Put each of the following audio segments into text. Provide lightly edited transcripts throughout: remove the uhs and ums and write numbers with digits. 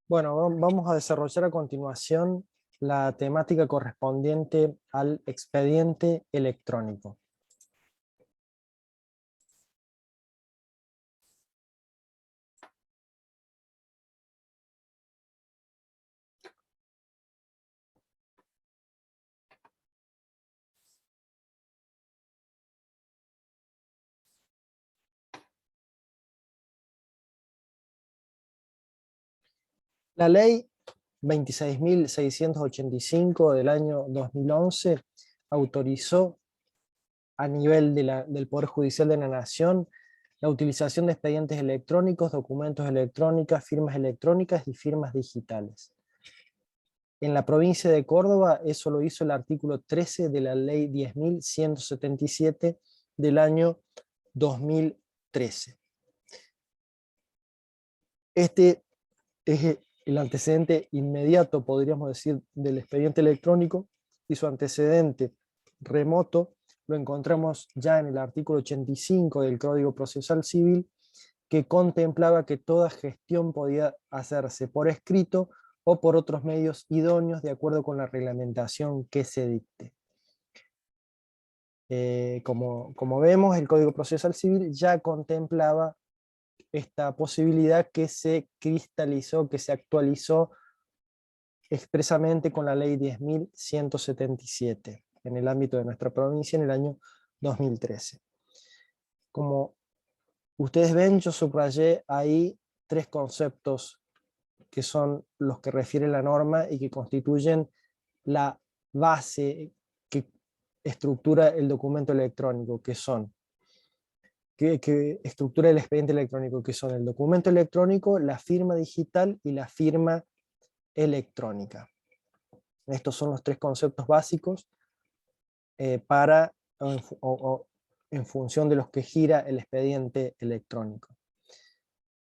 Bueno, vamos a desarrollar a continuación la temática correspondiente al expediente electrónico. La ley 26.685 del año 2011 autorizó a nivel del Poder Judicial de la Nación la utilización de expedientes electrónicos, documentos electrónicos, firmas electrónicas y firmas digitales. En la provincia de Córdoba eso lo hizo el artículo 13 de la ley 10.177 del año 2013. Este es el antecedente inmediato, podríamos decir, del expediente electrónico, y su antecedente remoto lo encontramos ya en el artículo 85 del Código Procesal Civil, que contemplaba que toda gestión podía hacerse por escrito o por otros medios idóneos de acuerdo con la reglamentación que se dicte. Como vemos, el Código Procesal Civil ya contemplaba esta posibilidad que se cristalizó, que se actualizó expresamente con la ley 10.177 en el ámbito de nuestra provincia en el año 2013. Como ustedes ven, yo subrayé ahí tres conceptos que son los que refiere la norma y que constituyen la base que estructura el documento electrónico, que estructura el expediente electrónico, que son el documento electrónico, la firma digital y la firma electrónica. Estos son los tres conceptos básicos en función de los que gira el expediente electrónico.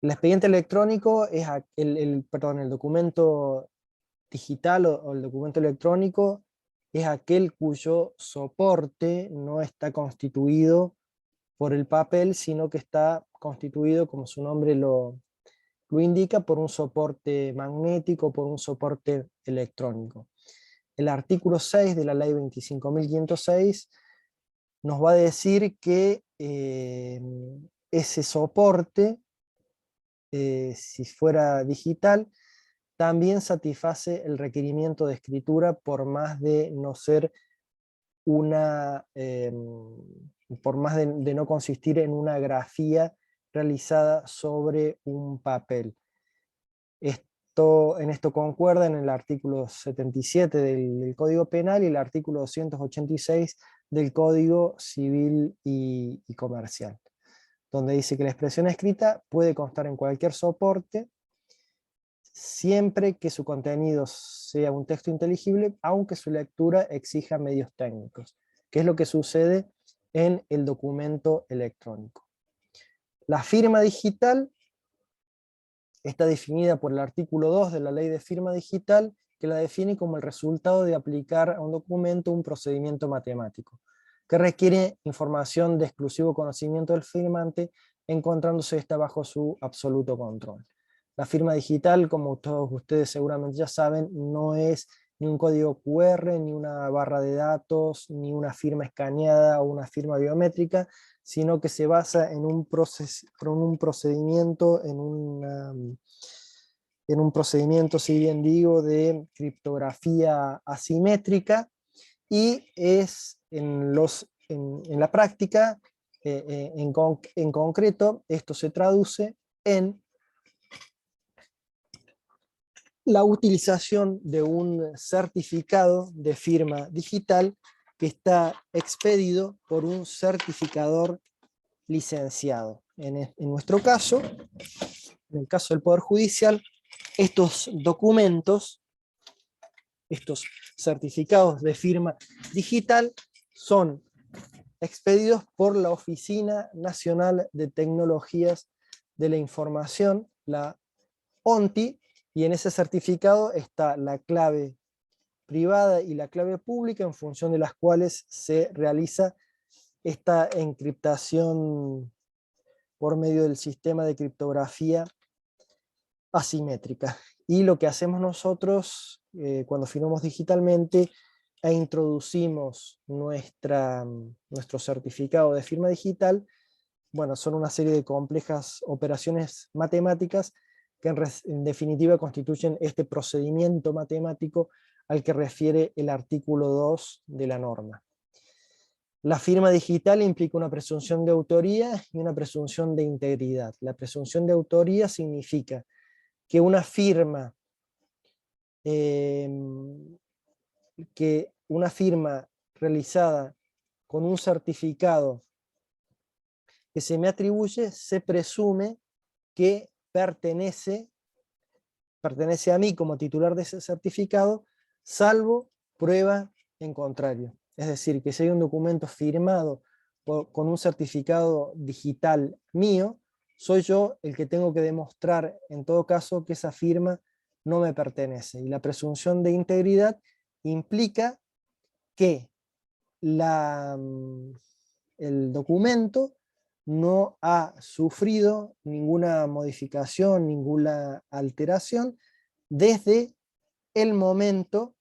El expediente electrónico es el documento digital o el documento electrónico es aquel cuyo soporte no está constituido por el papel, sino que está constituido, como su nombre lo indica, por un soporte magnético, por un soporte electrónico. El artículo 6 de la ley 25.506 nos va a decir que ese soporte, si fuera digital, también satisface el requerimiento de escritura por más de no ser por más de no consistir en una grafía realizada sobre un papel. En esto concuerda en el artículo 77 del Código Penal y el artículo 286 del Código Civil y Comercial, donde dice que la expresión escrita puede constar en cualquier soporte, siempre que su contenido sea un texto inteligible, aunque su lectura exija medios técnicos, que es lo que sucede en el documento electrónico. La firma digital está definida por el artículo 2 de la ley de firma digital, que la define como el resultado de aplicar a un documento un procedimiento matemático, que requiere información de exclusivo conocimiento del firmante, encontrándose esta bajo su absoluto control. La firma digital, como todos ustedes seguramente ya saben, no es ni un código QR, ni una barra de datos, ni una firma escaneada o una firma biométrica, sino que se basa en un procedimiento, si bien digo, de criptografía asimétrica, y es en la práctica, en concreto, esto se traduce en la utilización de un certificado de firma digital que está expedido por un certificador licenciado. En nuestro caso, en el caso del Poder Judicial, estos documentos, estos certificados de firma digital, son expedidos por la Oficina Nacional de Tecnologías de la Información, la ONTI, y en ese certificado está la clave privada y la clave pública, en función de las cuales se realiza esta encriptación por medio del sistema de criptografía asimétrica. Y lo que hacemos nosotros cuando firmamos digitalmente, introducimos nuestro certificado de firma digital. Bueno, son una serie de complejas operaciones matemáticas que en definitiva constituyen este procedimiento matemático al que refiere el artículo 2 de la norma. La firma digital implica una presunción de autoría y una presunción de integridad. La presunción de autoría significa que una firma realizada con un certificado que se me atribuye, se presume que pertenece a mí como titular de ese certificado, salvo prueba en contrario. Es decir, que si hay un documento firmado con un certificado digital mío, soy yo el que tengo que demostrar en todo caso que esa firma no me pertenece. Y la presunción de integridad implica que el documento no ha sufrido ninguna modificación, ninguna alteración desde el momento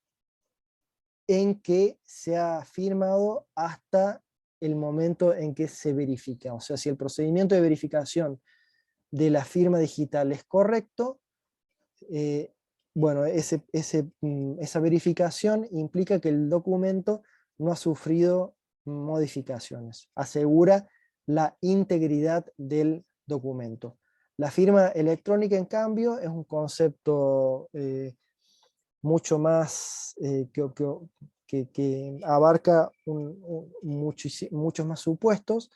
en que se ha firmado hasta el momento en que se verifica. O sea, si el procedimiento de verificación de la firma digital es correcto, bueno, esa verificación implica que el documento no ha sufrido modificaciones. Asegura la integridad del documento. La firma electrónica, en cambio, es un concepto mucho más que abarca muchos más supuestos,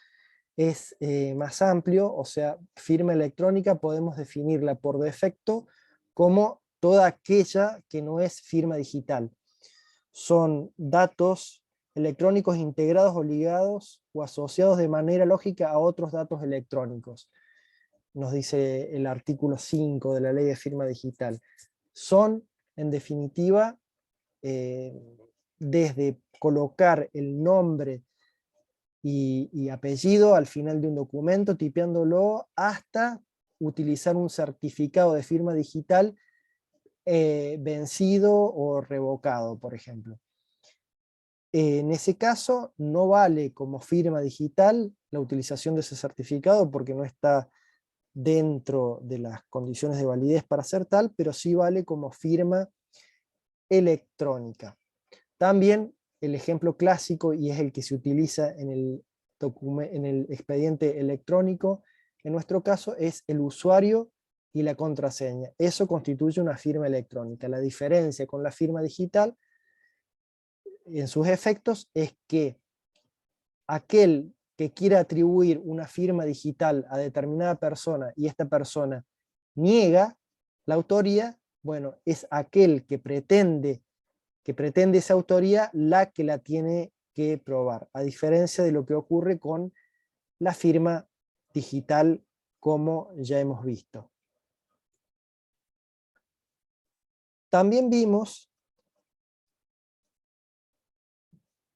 es más amplio. O sea, firma electrónica podemos definirla por defecto como toda aquella que no es firma digital. Son datos electrónicos integrados o ligados o asociados de manera lógica a otros datos electrónicos. Nos dice el artículo 5 de la ley de firma digital. Son, en definitiva, desde colocar el nombre y apellido al final de un documento, tipeándolo, hasta utilizar un certificado de firma digital vencido o revocado, por ejemplo. En ese caso no vale como firma digital la utilización de ese certificado porque no está dentro de las condiciones de validez para ser tal, pero sí vale como firma electrónica. También el ejemplo clásico, y es el que se utiliza en el expediente electrónico, en nuestro caso es el usuario y la contraseña. Eso constituye una firma electrónica. La diferencia con la firma digital en sus efectos es que aquel que quiera atribuir una firma digital a determinada persona y esta persona niega la autoría, bueno, es aquel que pretende esa autoría la que la tiene que probar, a diferencia de lo que ocurre con la firma digital, como ya hemos visto. También vimos,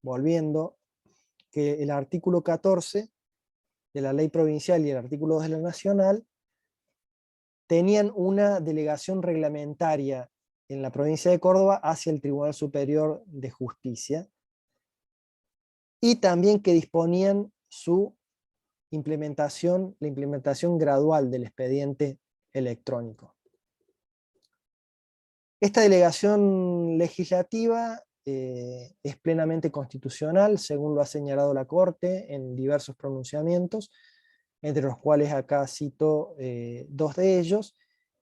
volviendo, que el artículo 14 de la ley provincial y el artículo 2 de la nacional tenían una delegación reglamentaria en la provincia de Córdoba hacia el Tribunal Superior de Justicia, y también que disponían la implementación gradual del expediente electrónico. Esta delegación legislativa es plenamente constitucional, según lo ha señalado la Corte en diversos pronunciamientos, entre los cuales acá cito dos de ellos,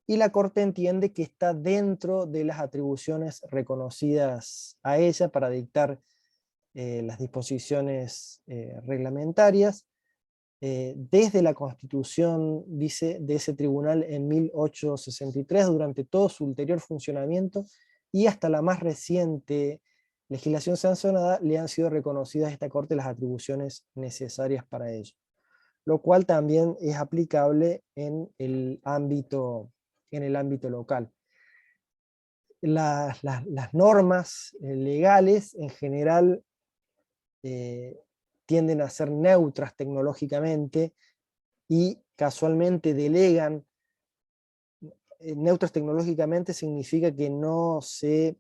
y la Corte entiende que está dentro de las atribuciones reconocidas a ella para dictar las disposiciones reglamentarias, desde la constitución, dice, de ese tribunal en 1863, durante todo su ulterior funcionamiento, y hasta la más reciente legislación sancionada, le han sido reconocidas a esta Corte las atribuciones necesarias para ello, lo cual también es aplicable en el ámbito local. Las normas legales en general tienden a ser neutras tecnológicamente y casualmente delegan neutros tecnológicamente significa que no se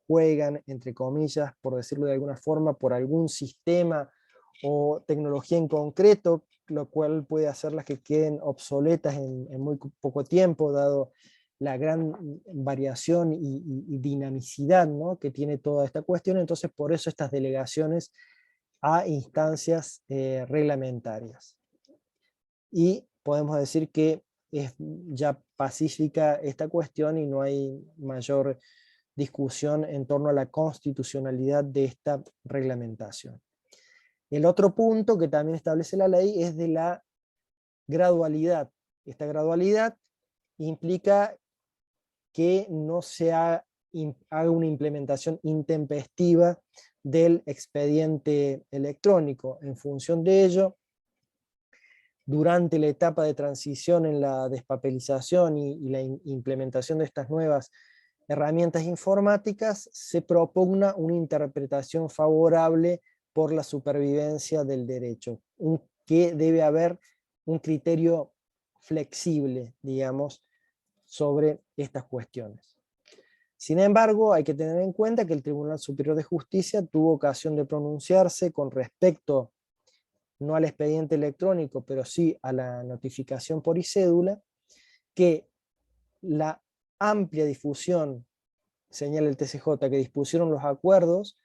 juegan, entre comillas, por decirlo de alguna forma, por algún sistema o tecnología en concreto, lo cual puede hacerlas que queden obsoletas en muy poco tiempo, dado la gran variación y dinamicidad, ¿no?, que tiene toda esta cuestión. Entonces, por eso estas delegaciones a instancias reglamentarias. Y podemos decir que es ya pacífica esta cuestión y no hay mayor discusión en torno a la constitucionalidad de esta reglamentación. El otro punto que también establece la ley es de la gradualidad. Esta gradualidad implica que no se haga una implementación intempestiva del expediente electrónico. En función de ello, durante la etapa de transición en la despapelización y la implementación de estas nuevas herramientas informáticas, se propugna una interpretación favorable por la supervivencia del derecho, que debe haber un criterio flexible, digamos, sobre estas cuestiones. Sin embargo, hay que tener en cuenta que el Tribunal Superior de Justicia tuvo ocasión de pronunciarse con respecto no al expediente electrónico, pero sí a la notificación por e-cédula, que la amplia difusión, señala el TCJ, que dispusieron los acuerdos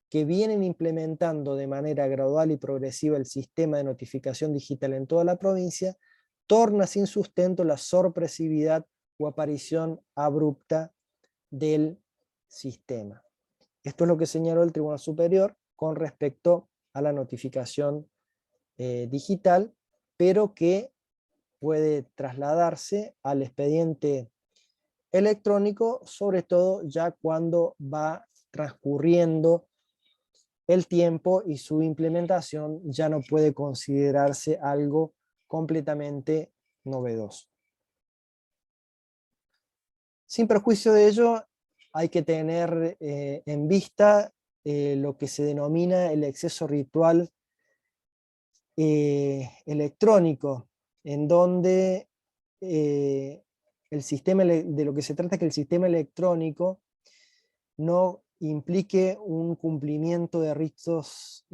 que vienen implementando de manera gradual y progresiva el sistema de notificación digital en toda la provincia, torna sin sustento la sorpresividad o aparición abrupta del sistema. Esto es lo que señaló el Tribunal Superior con respecto a la notificación digital, pero que puede trasladarse al expediente electrónico, sobre todo ya cuando va transcurriendo el tiempo y su implementación ya no puede considerarse algo completamente novedoso. Sin perjuicio de ello, hay que tener en vista lo que se denomina el exceso ritual electrónico, en donde el sistema, de lo que se trata es que el sistema electrónico no implique un cumplimiento de ritos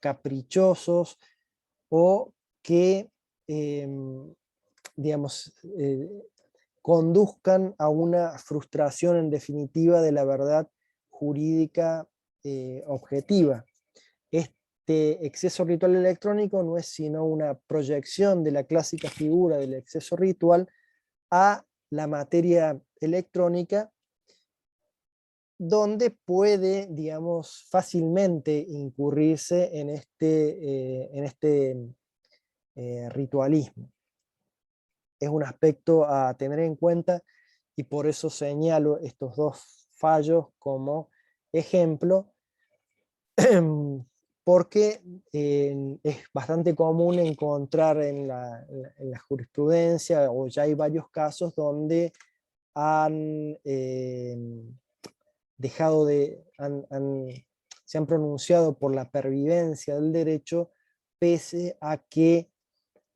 caprichosos o que digamos, conduzcan a una frustración en definitiva de la verdad jurídica objetiva. Este exceso ritual electrónico no es sino una proyección de la clásica figura del exceso ritual a la materia electrónica, donde puede, digamos, fácilmente incurrirse en este ritualismo. Es un aspecto a tener en cuenta y por eso señalo estos dos fallos como ejemplo, porque es bastante común encontrar en la jurisprudencia, o ya hay varios casos donde se han pronunciado por la pervivencia del derecho, pese a que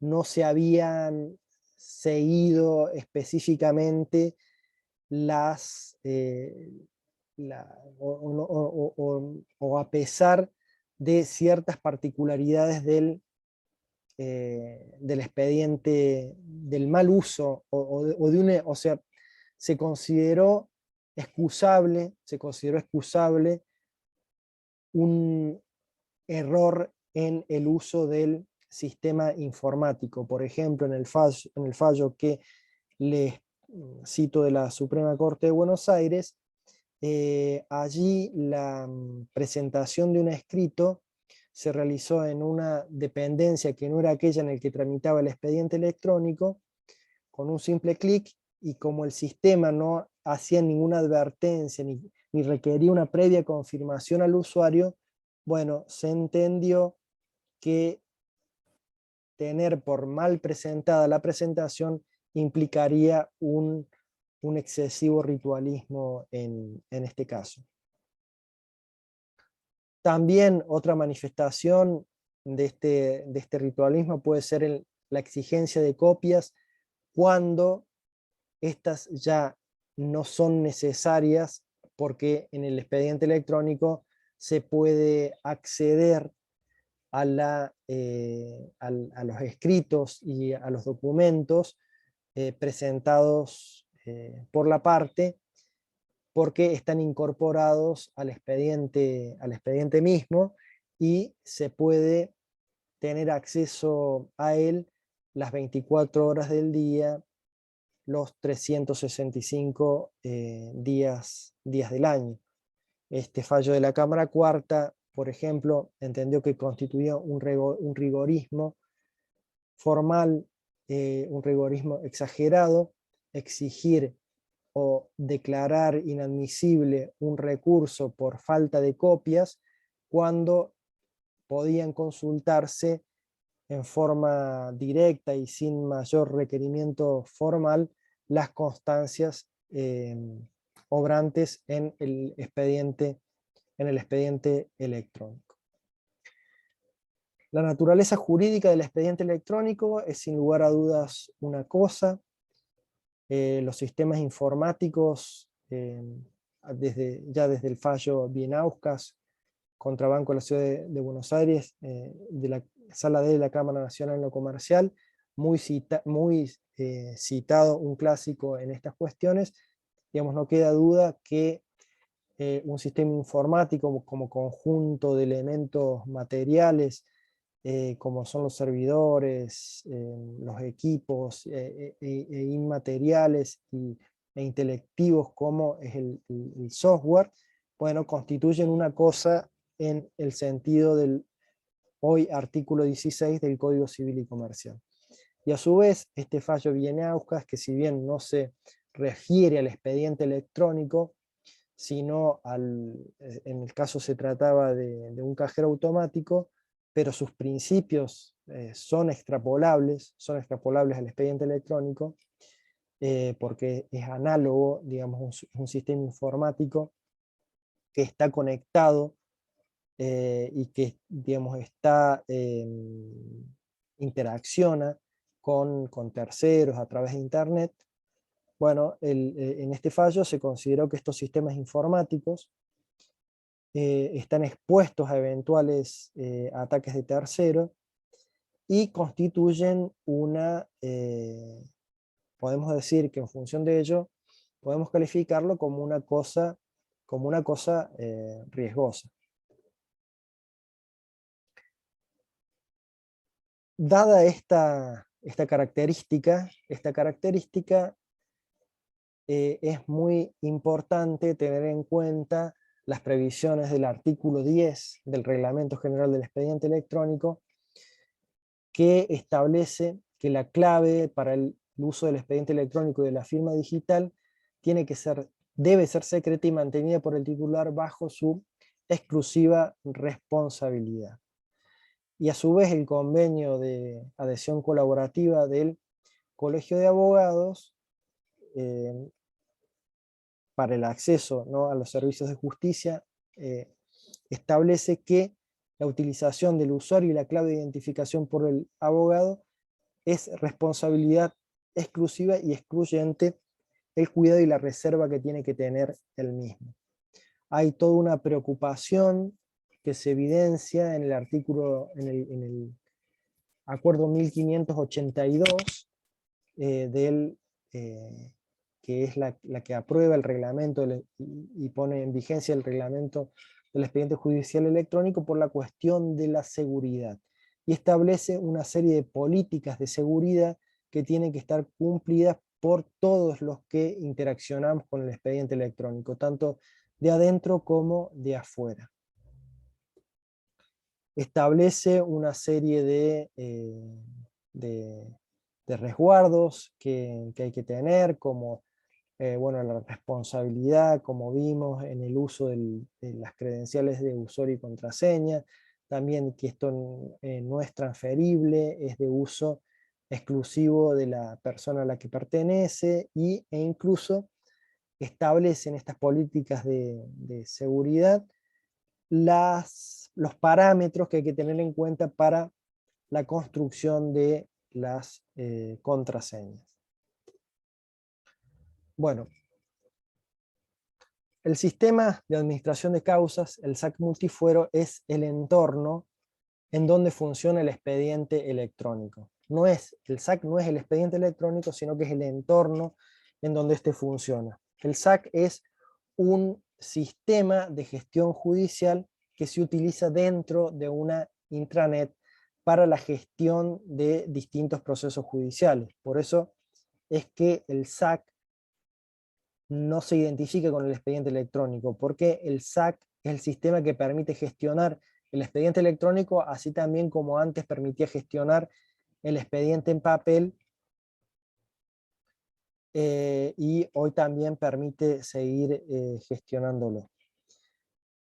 no se habían seguido específicamente o a pesar de ciertas particularidades del expediente, del mal uso, o sea, se consideró excusable un error en el uso del sistema informático. Por ejemplo, en el fallo que les cito de la Suprema Corte de Buenos Aires, allí la presentación de un escrito se realizó en una dependencia que no era aquella en la que tramitaba el expediente electrónico, con un simple clic, y como el sistema no hacía ninguna advertencia ni requería una previa confirmación al usuario, bueno, se entendió que tener por mal presentada la presentación implicaría un excesivo ritualismo en este caso. También otra manifestación de este ritualismo puede ser la exigencia de copias cuando estas ya no son necesarias, porque en el expediente electrónico se puede acceder a los escritos y a los documentos presentados por la parte, porque están incorporados al expediente mismo, y se puede tener acceso a él las 24 horas del día, los 365 días del año. Este fallo de la Cámara Cuarta, por ejemplo, entendió que constituía un rigorismo formal, un rigorismo exagerado, exigir o declarar inadmisible un recurso por falta de copias, cuando podían consultarse en forma directa y sin mayor requerimiento formal las constancias obrantes en el expediente electrónico. La naturaleza jurídica del expediente electrónico es sin lugar a dudas una cosa. Los sistemas informáticos, ya desde el fallo Bienauskas contra Banco de la Ciudad de Buenos Aires, de la Sala D de la Cámara Nacional en lo Comercial, muy citado, un clásico en estas cuestiones, digamos, no queda duda que un sistema informático como conjunto de elementos materiales, como son los servidores, los equipos inmateriales e intelectivos como es el software, bueno, constituyen una cosa en el sentido del hoy artículo 16 del Código Civil y Comercial. Y a su vez, este fallo Bienauskas, que si bien no se refiere al expediente electrónico, sino en el caso se trataba de un cajero automático, pero sus principios son extrapolables al expediente electrónico, porque es análogo, digamos, un sistema informático que está conectado y que, digamos, interacciona con terceros a través de Internet. Bueno, en este fallo se consideró que estos sistemas informáticos están expuestos a eventuales ataques de terceros y constituyen podemos decir que en función de ello, podemos calificarlo como una cosa riesgosa. Dada esta característica, es muy importante tener en cuenta las previsiones del artículo 10 del Reglamento General del Expediente Electrónico, que establece que la clave para el uso del expediente electrónico y de la firma digital debe ser secreta y mantenida por el titular bajo su exclusiva responsabilidad. Y a su vez el convenio de adhesión colaborativa del Colegio de Abogados para el acceso, ¿no?, a los servicios de justicia, establece que la utilización del usuario y la clave de identificación por el abogado es responsabilidad exclusiva y excluyente el cuidado y la reserva que tiene que tener el mismo. Hay toda una preocupación que se evidencia en el artículo, en el acuerdo 1582 que es la que aprueba el reglamento y pone en vigencia el reglamento del expediente judicial electrónico por la cuestión de la seguridad. Y establece una serie de políticas de seguridad que tienen que estar cumplidas por todos los que interaccionamos con el expediente electrónico, tanto de adentro como de afuera. Establece una serie de resguardos que hay que tener, como bueno, la responsabilidad, como vimos, en el uso de las credenciales de usuario y contraseña, también que esto no es transferible, es de uso exclusivo de la persona a la que pertenece, e incluso establecen estas políticas de seguridad los parámetros que hay que tener en cuenta para la construcción de las contraseñas. Bueno, el sistema de administración de causas, el SAC multifuero, es el entorno en donde funciona el expediente electrónico. El SAC no es el expediente electrónico, sino que es el entorno en donde este funciona. El SAC es un sistema de gestión judicial que se utiliza dentro de una intranet para la gestión de distintos procesos judiciales. Por eso es que el SAC no se identifica con el expediente electrónico, porque el SAC es el sistema que permite gestionar el expediente electrónico, así también como antes permitía gestionar el expediente en papel, y hoy también permite seguir gestionándolo.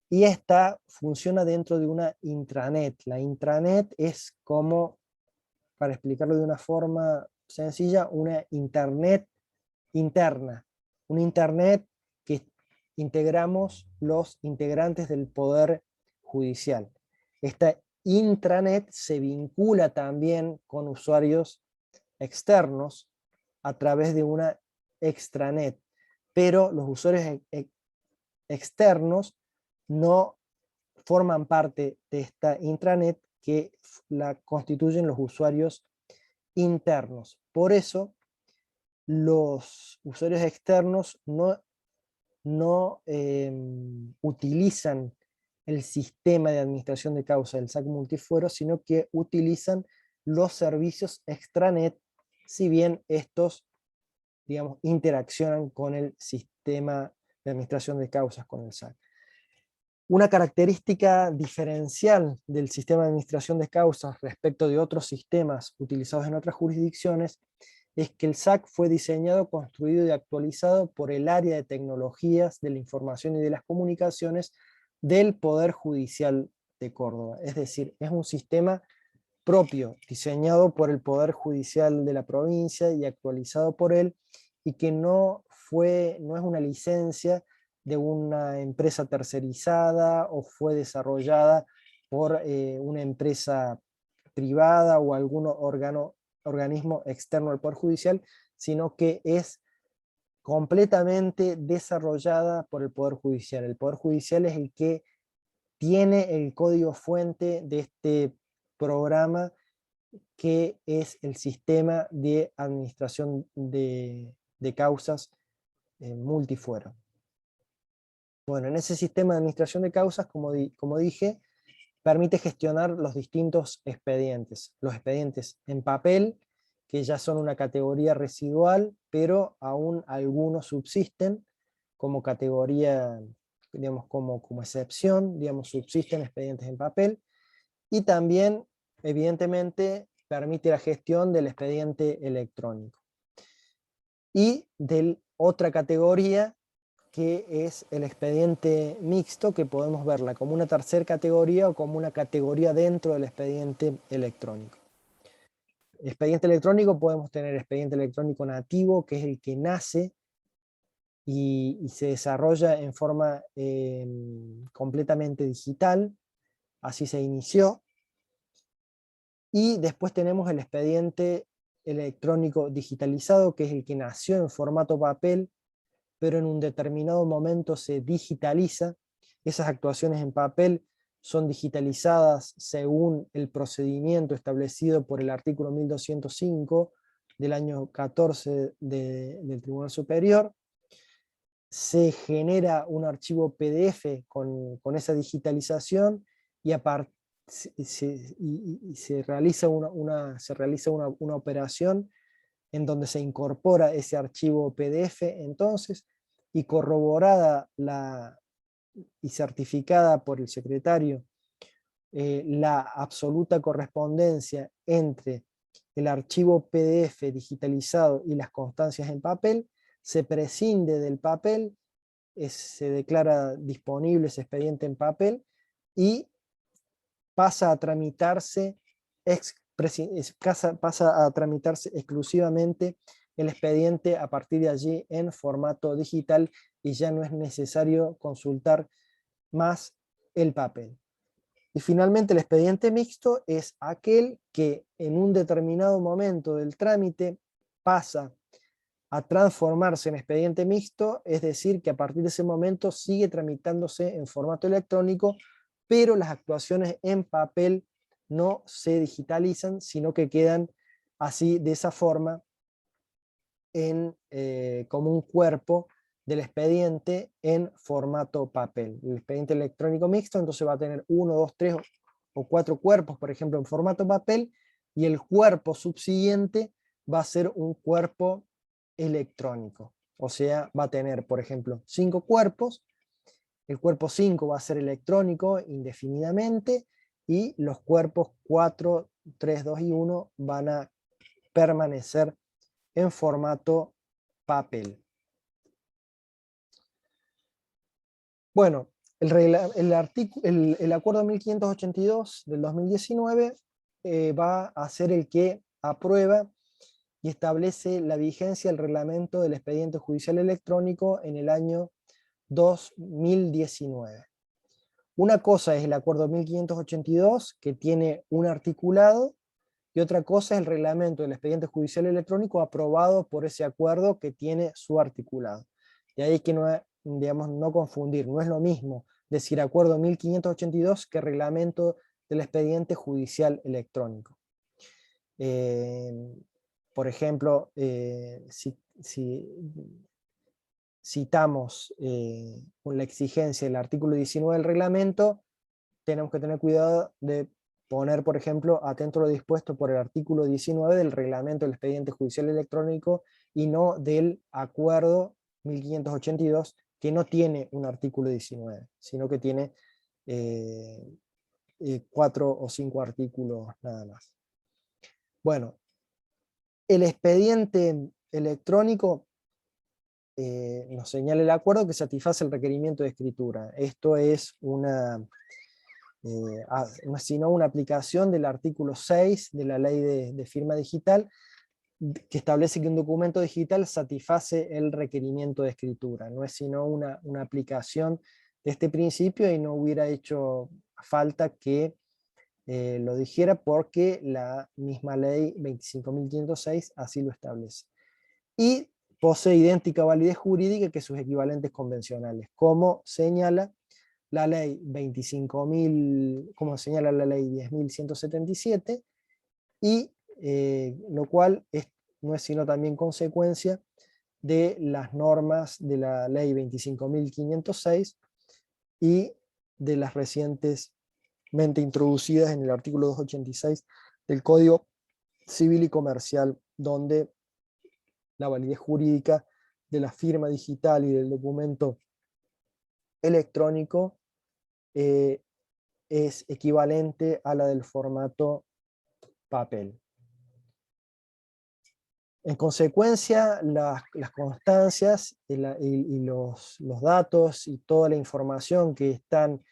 Y esta funciona dentro de una intranet. La intranet es como, para explicarlo de una forma sencilla, una internet interna. Una internet que integramos los integrantes del Poder Judicial. Esta intranet se vincula también con usuarios externos a través de una extranet, pero los usuarios externos no forman parte de esta intranet, que la constituyen los usuarios internos. Por eso los usuarios externos no utilizan el sistema de administración de causa del SAC multifuero, sino que utilizan los servicios extranet, si bien estos, digamos, interaccionan con el sistema de administración de causas, con el SAC. Una característica diferencial del sistema de administración de causas respecto de otros sistemas utilizados en otras jurisdicciones es que el SAC fue diseñado, construido y actualizado por el área de tecnologías de la información y de las comunicaciones del Poder Judicial de Córdoba. Es decir, es un sistema propio, diseñado por el Poder Judicial de la provincia y actualizado por él, y que no es una licencia de una empresa tercerizada o fue desarrollada por una empresa privada o algún organismo externo al Poder Judicial, sino que es completamente desarrollada por el Poder Judicial. El Poder Judicial es el que tiene el código fuente de este programa, que es el sistema de administración de causas multifuero. Bueno, en ese sistema de administración de causas, como dije, permite gestionar los distintos expedientes. Los expedientes en papel, que ya son una categoría residual, pero aún algunos subsisten como categoría, digamos, como excepción, digamos, subsisten expedientes en papel, y también, evidentemente, permite la gestión del expediente electrónico. Y de otra categoría, que es el expediente mixto, que podemos verla como una tercera categoría o como una categoría dentro del expediente electrónico. Expediente electrónico, podemos tener expediente electrónico nativo, que es el que nace y se desarrolla en forma completamente digital, así se inició. Y después tenemos el expediente electrónico digitalizado, que es el que nació en formato papel, pero en un determinado momento se digitaliza. Esas actuaciones en papel son digitalizadas según el procedimiento establecido por el artículo 1205 del año 14 del Tribunal Superior. Se genera un archivo PDF con esa digitalización, y se realiza una operación en donde se incorpora ese archivo PDF entonces, y corroborada y certificada por el secretario la absoluta correspondencia entre el archivo PDF digitalizado y las constancias en papel, se prescinde del papel, se declara disponible ese expediente en papel, y pasa a tramitarse exclusivamente el expediente a partir de allí en formato digital, y ya no es necesario consultar más el papel. Y finalmente, el expediente mixto es aquel que en un determinado momento del trámite pasa a transformarse en expediente mixto, es decir, que a partir de ese momento sigue tramitándose en formato electrónico, pero las actuaciones en papel no se digitalizan, sino que quedan así, de esa forma, como un cuerpo del expediente en formato papel. El expediente electrónico mixto entonces va a tener 1, 2, 3 o 4 cuerpos, por ejemplo, en formato papel, y el cuerpo subsiguiente va a ser un cuerpo electrónico. O sea, va a tener, por ejemplo, 5 cuerpos, el cuerpo 5 va a ser electrónico indefinidamente, y los cuerpos 4, 3, 2 y 1 van a permanecer en formato papel. Bueno, el acuerdo 1582 del 2019 va a ser el que aprueba y establece la vigencia del reglamento del expediente judicial electrónico en el año 2019. Una cosa es el acuerdo 1582, que tiene un articulado, y otra cosa es el reglamento del expediente judicial electrónico aprobado por ese acuerdo que tiene su articulado. De ahí que no, digamos, no confundir, no es lo mismo decir acuerdo 1582 que reglamento del expediente judicial electrónico. Por ejemplo, si citamos con la exigencia del artículo 19 del reglamento, tenemos que tener cuidado de poner, por ejemplo, atento a lo dispuesto por el artículo 19 del reglamento del expediente judicial electrónico, y no del acuerdo 1582, que no tiene un artículo 19, sino que tiene 4 o 5 artículos nada más. Bueno, el expediente electrónico nos señala el acuerdo que satisface el requerimiento de escritura. Esto es sino una aplicación del artículo 6 de la ley de firma digital, que establece que un documento digital satisface el requerimiento de escritura. No es sino una aplicación de este principio, y no hubiera hecho falta que lo dijera, porque la misma ley 25.506 así lo establece. Y posee idéntica validez jurídica que sus equivalentes convencionales, como señala la ley 25.000, como señala la ley 10.177, y lo cual no es sino también consecuencia de las normas de la ley 25.506 y de las recientemente introducidas en el artículo 286 del Código Civil y Comercial, donde la validez jurídica de la firma digital y del documento electrónico es equivalente a la del formato papel. En consecuencia, las constancias y los datos y toda la información que están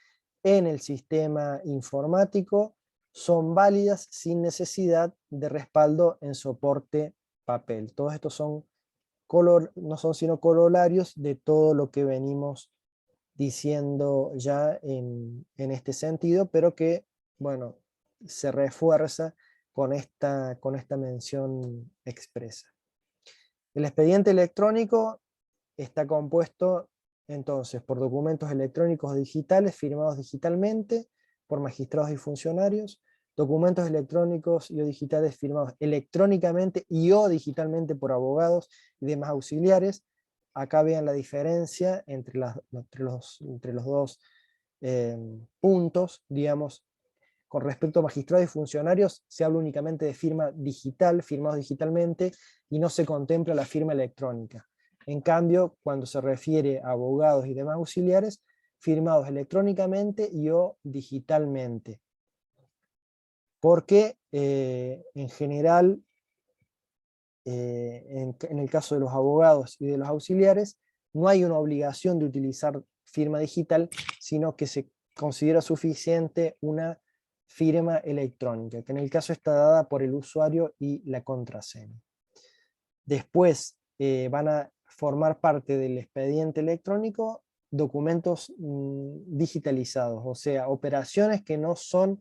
en el sistema informático son válidas sin necesidad de respaldo en soporte papel. Todos estos no son sino corolarios de todo lo que venimos diciendo ya en este sentido, pero que, bueno, se refuerza con esta mención expresa. El expediente electrónico está compuesto entonces por documentos electrónicos digitales firmados digitalmente por magistrados y funcionarios, documentos electrónicos y o digitales firmados electrónicamente y o digitalmente por abogados y demás auxiliares. Acá vean la diferencia entre los dos puntos, digamos. Con respecto a magistrados y funcionarios, se habla únicamente de firma digital, firmados digitalmente, y no se contempla la firma electrónica. En cambio, cuando se refiere a abogados y demás auxiliares, firmados electrónicamente y o digitalmente. Porque en general, en el caso de los abogados y de los auxiliares, no hay una obligación de utilizar firma digital, sino que se considera suficiente una firma electrónica, que en el caso está dada por el usuario y la contraseña. Después van a formar parte del expediente electrónico documentos digitalizados, o sea, operaciones que no son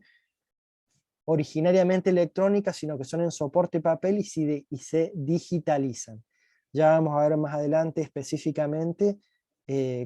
originariamente electrónicas, sino que son en soporte papel y se digitalizan. Ya vamos a ver más adelante específicamente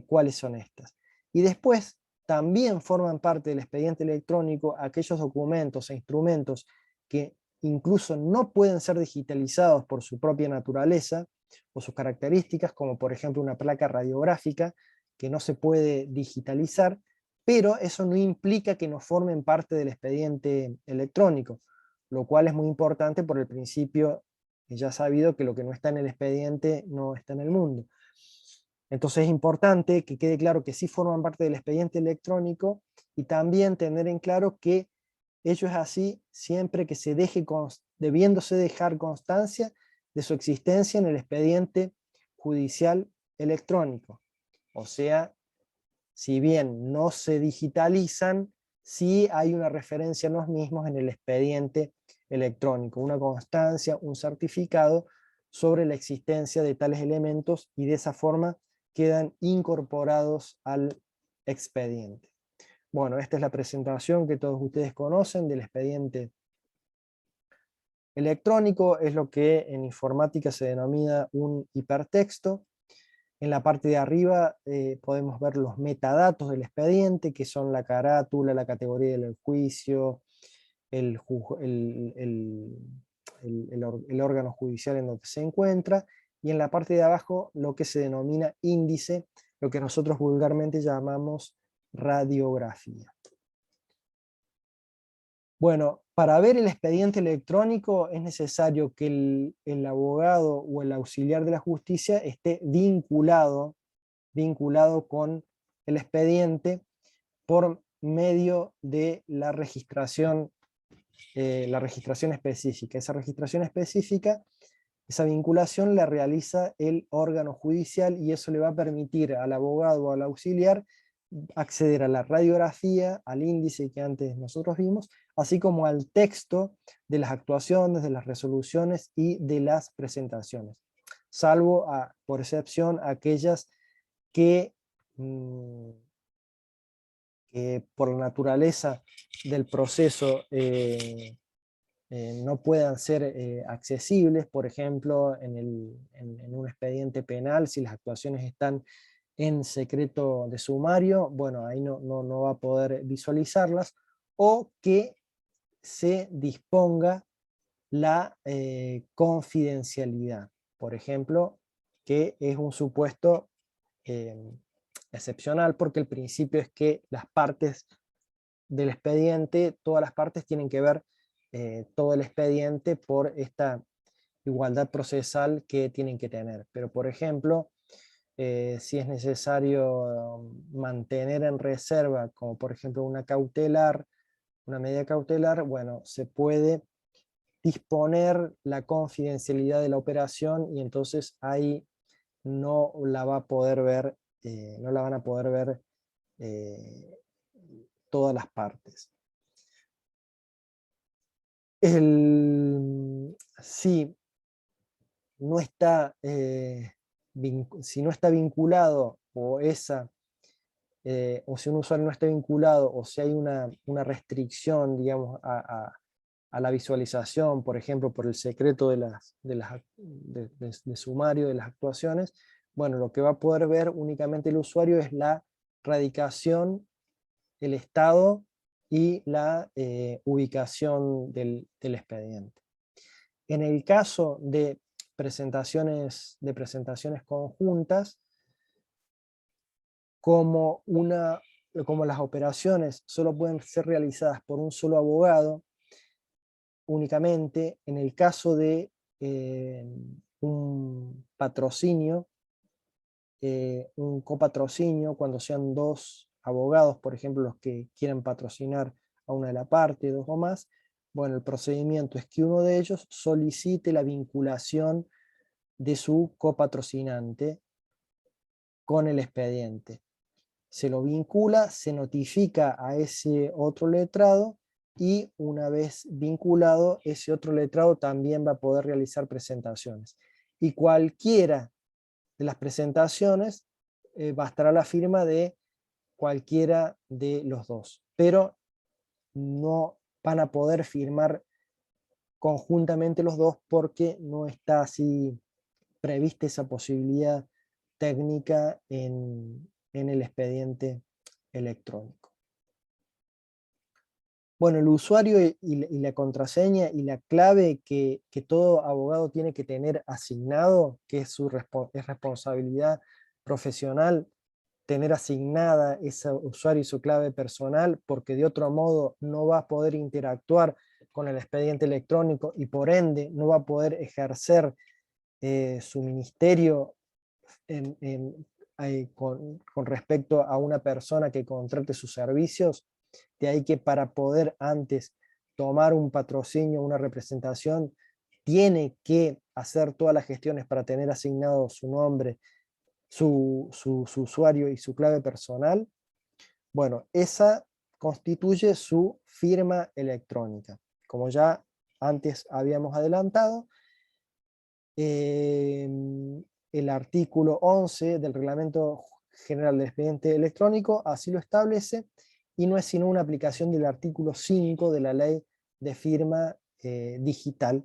cuáles son estas. Y después también forman parte del expediente electrónico aquellos documentos e instrumentos que incluso no pueden ser digitalizados por su propia naturaleza o sus características, como por ejemplo una placa radiográfica que no se puede digitalizar, pero eso no implica que no formen parte del expediente electrónico, lo cual es muy importante por el principio ya sabido que lo que no está en el expediente no está en el mundo. Entonces es importante que quede claro que sí forman parte del expediente electrónico y también tener en claro que ello es así siempre que se deje, debiéndose dejar constancia de su existencia en el expediente judicial electrónico. O sea, si bien no se digitalizan, sí hay una referencia en los mismos en el expediente electrónico, una constancia, un certificado sobre la existencia de tales elementos y de esa forma quedan incorporados al expediente. Bueno, esta es la presentación que todos ustedes conocen del expediente electrónico, es lo que en informática se denomina un hipertexto. En la parte de arriba podemos ver los metadatos del expediente, que son la carátula, la categoría del juicio, el órgano judicial en donde se encuentra, y en la parte de abajo lo que se denomina índice, lo que nosotros vulgarmente llamamos radiografía. Bueno, para ver el expediente electrónico es necesario que el abogado o el auxiliar de la justicia esté vinculado con el expediente por medio de la registración específica. Esa registración específica, esa vinculación la realiza el órgano judicial y eso le va a permitir al abogado o al auxiliar acceder a la radiografía, al índice que antes nosotros vimos, así como al texto de las actuaciones, de las resoluciones y de las presentaciones, salvo, por excepción, aquellas que, que por la naturaleza del proceso no puedan ser accesibles, por ejemplo, en un expediente penal, si las actuaciones están en secreto de sumario, bueno, ahí no va a poder visualizarlas, o que se disponga la confidencialidad, por ejemplo, que es un supuesto eh, excepcional, porque el principio es que las partes del expediente, todas las partes tienen que ver todo el expediente por esta igualdad procesal que tienen que tener. Pero, por ejemplo, si es necesario mantener en reserva, como por ejemplo una cautelar, una medida cautelar, bueno, se puede disponer la confidencialidad de la operación y entonces ahí no la va a poder ver, no la van a poder ver todas las partes. Si no está, si no está vinculado o si un usuario no está vinculado o si hay una restricción, digamos, a la visualización, por ejemplo, por el secreto de sumario de las actuaciones, bueno, lo que va a poder ver únicamente el usuario es la radicación, el estado y la ubicación del expediente. En el caso de presentaciones conjuntas, como las operaciones solo pueden ser realizadas por un solo abogado, únicamente en el caso de un patrocinio, un copatrocinio, cuando sean dos abogados, por ejemplo, los que quieren patrocinar a una de la parte, dos o más, bueno, el procedimiento es que uno de ellos solicite la vinculación de su copatrocinante con el expediente. Se lo vincula, se notifica a ese otro letrado y una vez vinculado, ese otro letrado también va a poder realizar presentaciones. Y cualquiera de las presentaciones bastará la firma de cualquiera de los dos, pero no van a poder firmar conjuntamente los dos porque no está así prevista esa posibilidad técnica en el expediente electrónico. Bueno, el usuario y la contraseña y la clave que todo abogado tiene que tener asignado, que es es responsabilidad profesional, tener asignada ese usuario y su clave personal, porque de otro modo no va a poder interactuar con el expediente electrónico y por ende no va a poder ejercer su ministerio con respecto a una persona que contrate sus servicios. De ahí que para poder antes tomar un patrocinio, una representación, tiene que hacer todas las gestiones para tener asignado su nombre, su usuario y su clave personal. Bueno, esa constituye su firma electrónica. Como ya antes habíamos adelantado, el artículo 11 del Reglamento General del Expediente Electrónico así lo establece, y no es sino una aplicación del artículo 5 de la Ley de Firma Digital.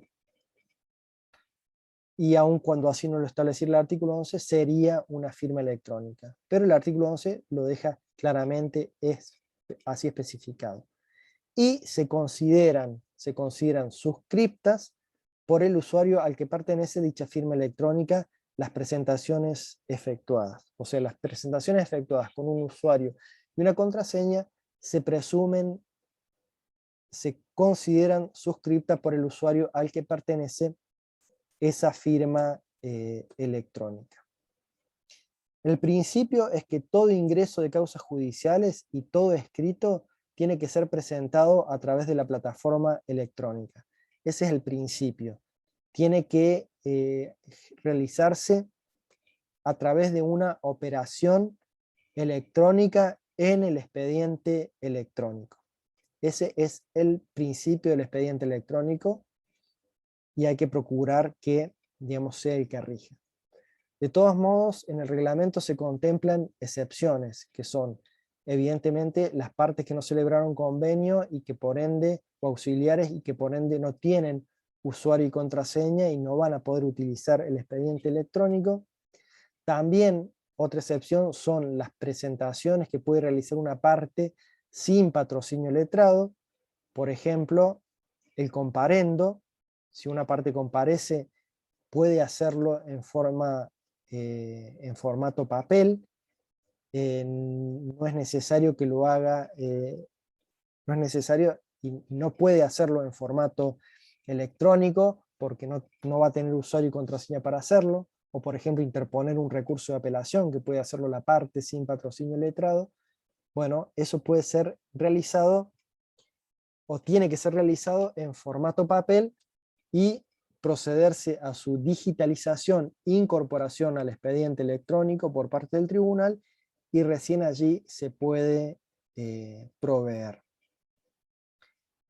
Y aun cuando así no lo estableciera el artículo 11, sería una firma electrónica. Pero el artículo 11 lo deja claramente así especificado. Y se consideran suscriptas por el usuario al que pertenece dicha firma electrónica las presentaciones efectuadas. O sea, las presentaciones efectuadas con un usuario y una contraseña se consideran suscriptas por el usuario al que pertenece esa firma electrónica. El principio es que todo ingreso de causas judiciales y todo escrito tiene que ser presentado a través de la plataforma electrónica. Ese es el principio. Tiene que realizarse a través de una operación electrónica en el expediente electrónico. Ese es el principio del expediente electrónico y hay que procurar que, digamos, sea el que rija. De todos modos, en el reglamento se contemplan excepciones, que son, evidentemente, las partes que no celebraron convenio y que por ende, o auxiliares, y que por ende no tienen usuario y contraseña y no van a poder utilizar el expediente electrónico. También, otra excepción son las presentaciones que puede realizar una parte sin patrocinio letrado. Por ejemplo, el comparendo, si una parte comparece, puede hacerlo en formato papel. No es necesario que lo haga, no es necesario y no puede hacerlo en formato electrónico porque no va a tener usuario y contraseña para hacerlo, o por ejemplo interponer un recurso de apelación que puede hacerlo la parte sin patrocinio letrado. Bueno, eso puede ser realizado o tiene que ser realizado en formato papel y procederse a su digitalización, incorporación al expediente electrónico por parte del tribunal, y recién allí se puede proveer.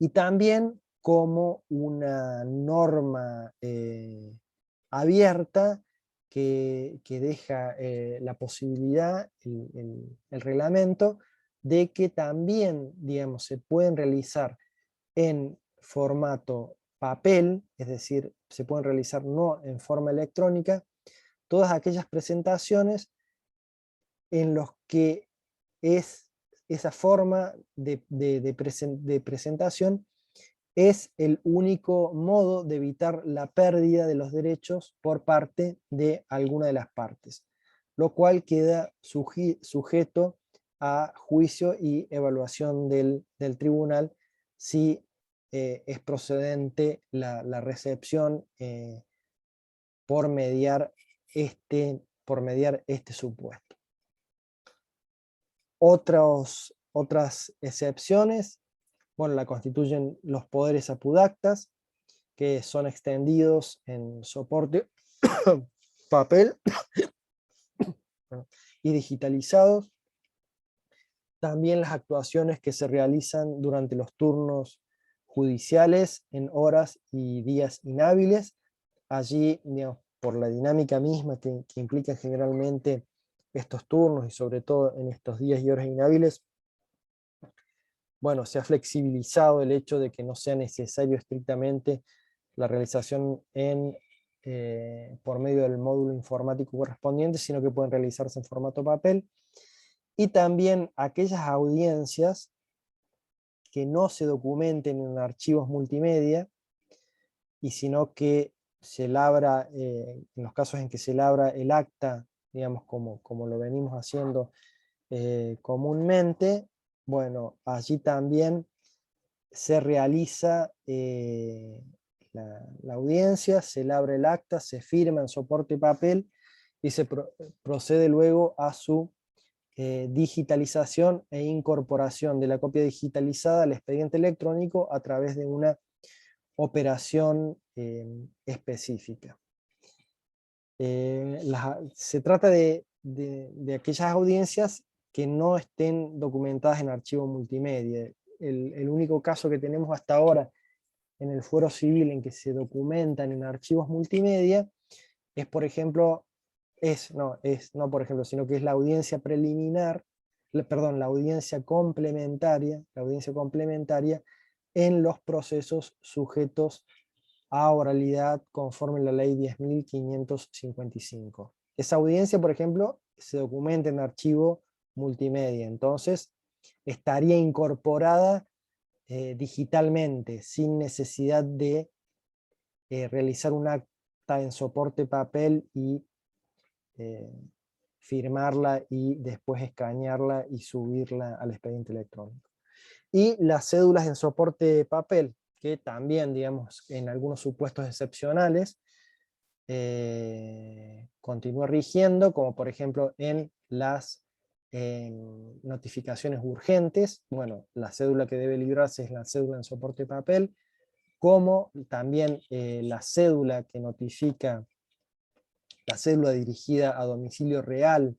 Y también como una norma abierta que deja la posibilidad, el reglamento, de que también, digamos, se pueden realizar en formato papel, es decir, se pueden realizar no en forma electrónica, todas aquellas presentaciones en los que esa forma de presentación es el único modo de evitar la pérdida de los derechos por parte de alguna de las partes, lo cual queda sujeto a juicio y evaluación del tribunal si es procedente la recepción por mediar este supuesto. Otras excepciones, bueno, la constituyen los poderes apudactas, que son extendidos en soporte papel y digitalizados. También las actuaciones que se realizan durante los turnos judiciales en horas y días inhábiles. Allí, digamos, por la dinámica misma que implican generalmente estos turnos y sobre todo en estos días y horas inhábiles, bueno, se ha flexibilizado el hecho de que no sea necesario estrictamente la realización en por medio del módulo informático correspondiente, sino que pueden realizarse en formato papel. Y también aquellas audiencias que no se documenten en archivos multimedia, y sino que se labra, en los casos en que se labra el acta, digamos como lo venimos haciendo comúnmente, bueno, allí también se realiza la audiencia, se labra el acta, se firma en soporte papel y se procede luego a su digitalización e incorporación de la copia digitalizada al expediente electrónico a través de una operación específica. Se trata de aquellas audiencias que no estén documentadas en archivo multimedia. El único caso que tenemos hasta ahora en el fuero civil en que se documentan en archivos multimedia es, por ejemplo, no por ejemplo, sino que es la audiencia preliminar, perdón, la audiencia complementaria en los procesos sujetos a oralidad conforme la ley 10.555. Esa audiencia, por ejemplo, se documenta en archivo multimedia, entonces estaría incorporada digitalmente, sin necesidad de realizar un acta en soporte papel y firmarla y después escanearla y subirla al expediente electrónico. Y las cédulas en soporte papel, que también, digamos, en algunos supuestos excepcionales, continúa rigiendo, como por ejemplo en las notificaciones urgentes. Bueno, la cédula que debe librarse es la cédula en soporte papel, como también la cédula que notifica, la cédula dirigida a domicilio real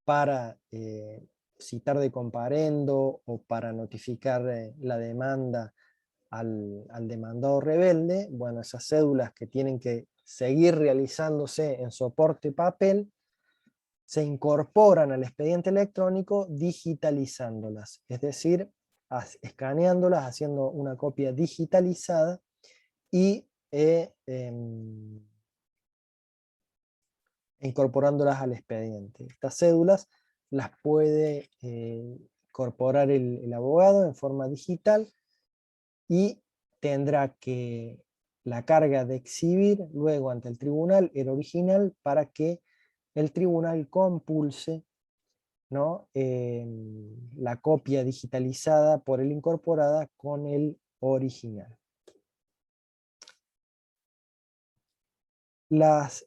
para citar de comparendo o para notificar la demanda al demandado rebelde. Bueno, esas cédulas que tienen que seguir realizándose en soporte papel, se incorporan al expediente electrónico digitalizándolas, es decir, escaneándolas, haciendo una copia digitalizada y incorporándolas al expediente. Estas cédulas las puede incorporar el abogado en forma digital y tendrá que la carga de exhibir luego ante el tribunal el original para que el tribunal compulse, ¿no? La copia digitalizada por él incorporada con el original. Las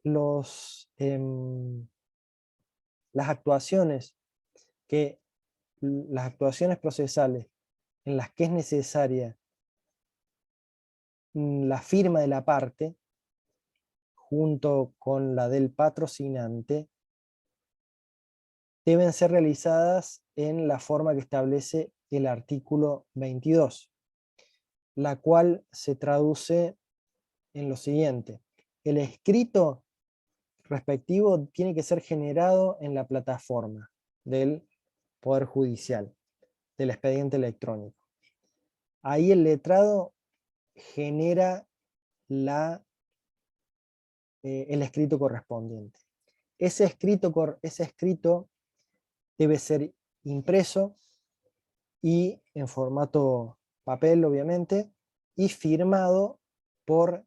actuaciones procesales en las que es necesaria la firma de la parte junto con la del patrocinante deben ser realizadas en la forma que establece el artículo 22, la cual se traduce en lo siguiente: el escrito respectivo tiene que ser generado en la plataforma del Poder Judicial, del expediente electrónico. Ahí el letrado genera el escrito correspondiente. Ese escrito debe ser impreso y en formato papel, obviamente, y firmado por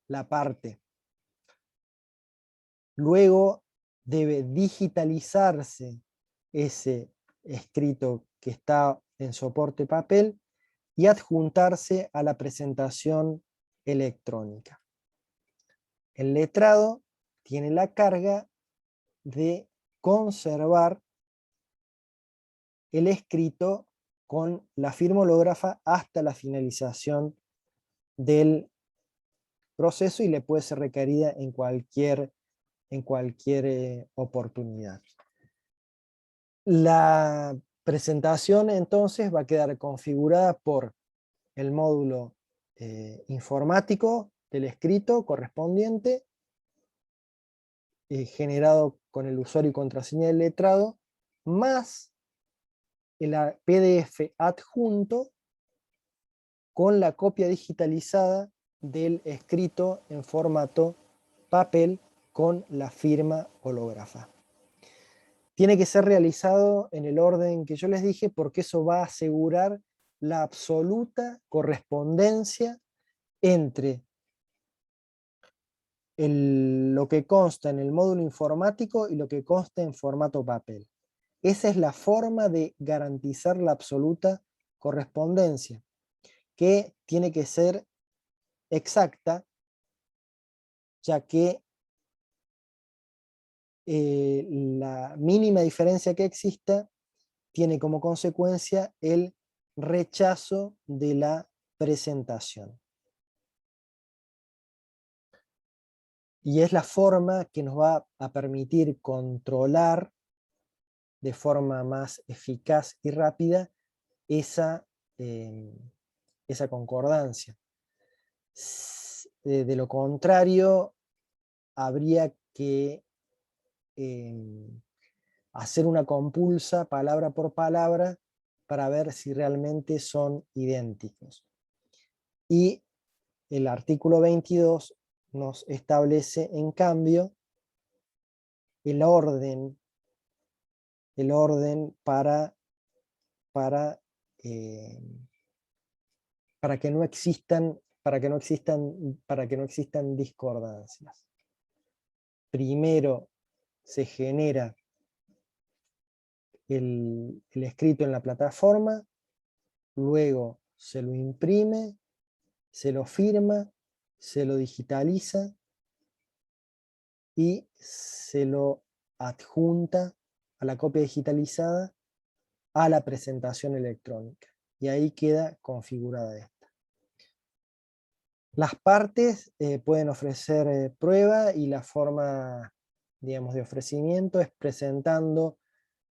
la parte. Luego debe digitalizarse ese escrito que está en soporte papel y adjuntarse a la presentación electrónica. El letrado tiene la carga de conservar el escrito con la firma hológrafa hasta la finalización del proceso y le puede ser requerida en cualquier oportunidad. La presentación entonces va a quedar configurada por el módulo informático del escrito correspondiente, generado con el usuario y contraseña del letrado, más el PDF adjunto con la copia digitalizada del escrito en formato papel con la firma hológrafa. Tiene que ser realizado en el orden que yo les dije, porque eso va a asegurar la absoluta correspondencia entre lo que consta en el módulo informático y lo que consta en formato papel. Esa es la forma de garantizar la absoluta correspondencia, que tiene que ser exacta, ya que la mínima diferencia que exista tiene como consecuencia el rechazo de la presentación. Y es la forma que nos va a permitir controlar de forma más eficaz y rápida esa concordancia. De lo contrario, habría que hacer una compulsa palabra por palabra para ver si realmente son idénticos. Y el artículo 22 nos establece, en cambio, el orden para que no existan discordancias. Primero se genera el escrito en la plataforma, luego se lo imprime, se lo firma, se lo digitaliza y se lo adjunta a la copia digitalizada a la presentación electrónica. Y ahí queda configurada esta. Las partes pueden ofrecer prueba, y la forma, digamos, de ofrecimiento es presentando,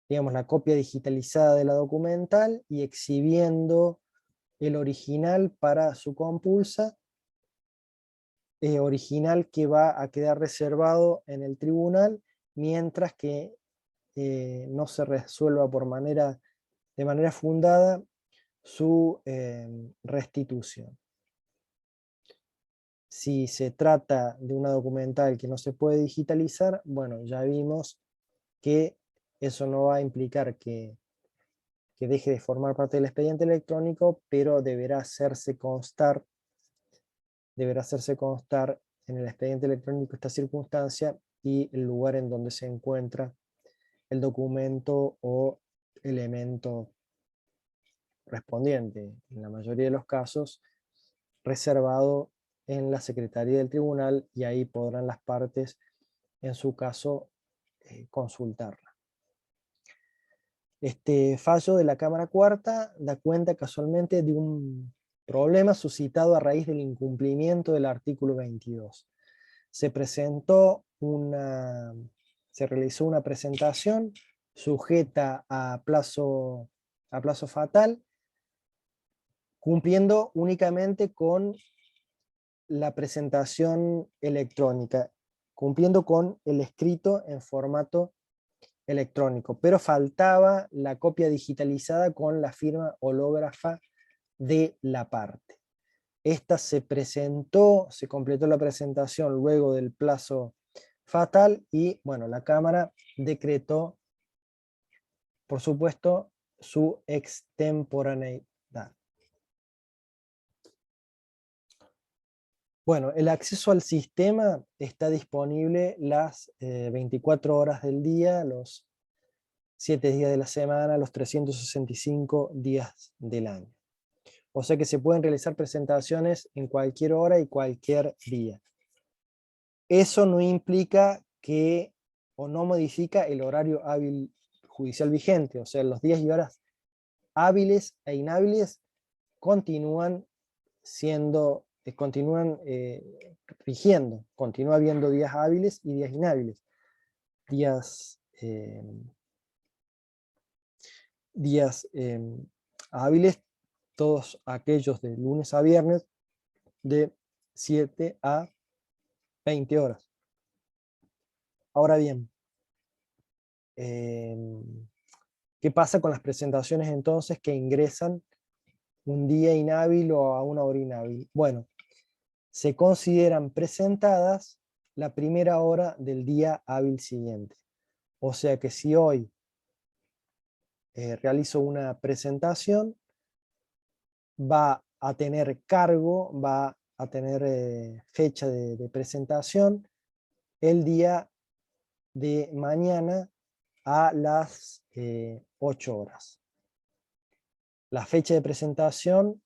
digamos, la copia digitalizada de la documental y exhibiendo el original para su compulsa, original que va a quedar reservado en el tribunal mientras que no se resuelva de manera fundada su restitución. Si se trata de una documental que no se puede digitalizar, bueno, ya vimos que eso no va a implicar que deje de formar parte del expediente electrónico, pero deberá hacerse constar en el expediente electrónico esta circunstancia y el lugar en donde se encuentra el documento o elemento correspondiente, en la mayoría de los casos reservado en la Secretaría del Tribunal, y ahí podrán las partes, en su caso, consultarla. Este fallo de la Cámara Cuarta da cuenta casualmente de un problema suscitado a raíz del incumplimiento del artículo 22. Se realizó una presentación sujeta a plazo fatal, cumpliendo únicamente con la presentación electrónica, cumpliendo con el escrito en formato electrónico, pero faltaba la copia digitalizada con la firma hológrafa de la parte. Esta se completó la presentación luego del plazo fatal y, bueno, la Cámara decretó, por supuesto, su extemporaneidad. Bueno, el acceso al sistema está disponible las 24 horas del día, los 7 días de la semana, los 365 días del año. O sea que se pueden realizar presentaciones en cualquier hora y cualquier día. Eso no implica o no modifica el horario hábil judicial vigente, o sea, los días y horas hábiles e inhábiles continúan rigiendo, continúa habiendo días hábiles y días inhábiles. Días hábiles, todos aquellos de lunes a viernes, de 7 a 20 horas. Ahora bien, ¿qué pasa con las presentaciones entonces que ingresan un día inhábil o a una hora inhábil? Bueno, se consideran presentadas la primera hora del día hábil siguiente. O sea que si hoy realizo una presentación, va a tener cargo, va a tener fecha de presentación el día de mañana a las 8 horas. La fecha de presentación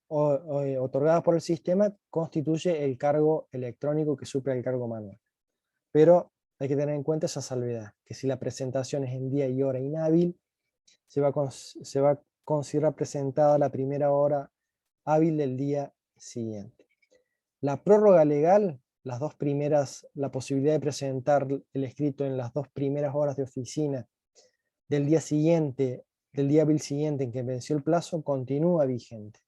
otorgada por el sistema constituye el cargo electrónico que suple el cargo manual. Pero hay que tener en cuenta esa salvedad, que si la presentación es en día y hora inhábil, se va a considerar presentada la primera hora hábil del día siguiente. La prórroga legal, la posibilidad de presentar el escrito en las 2 primeras horas de oficina del día siguiente, del día hábil siguiente en que venció el plazo, continúa vigente.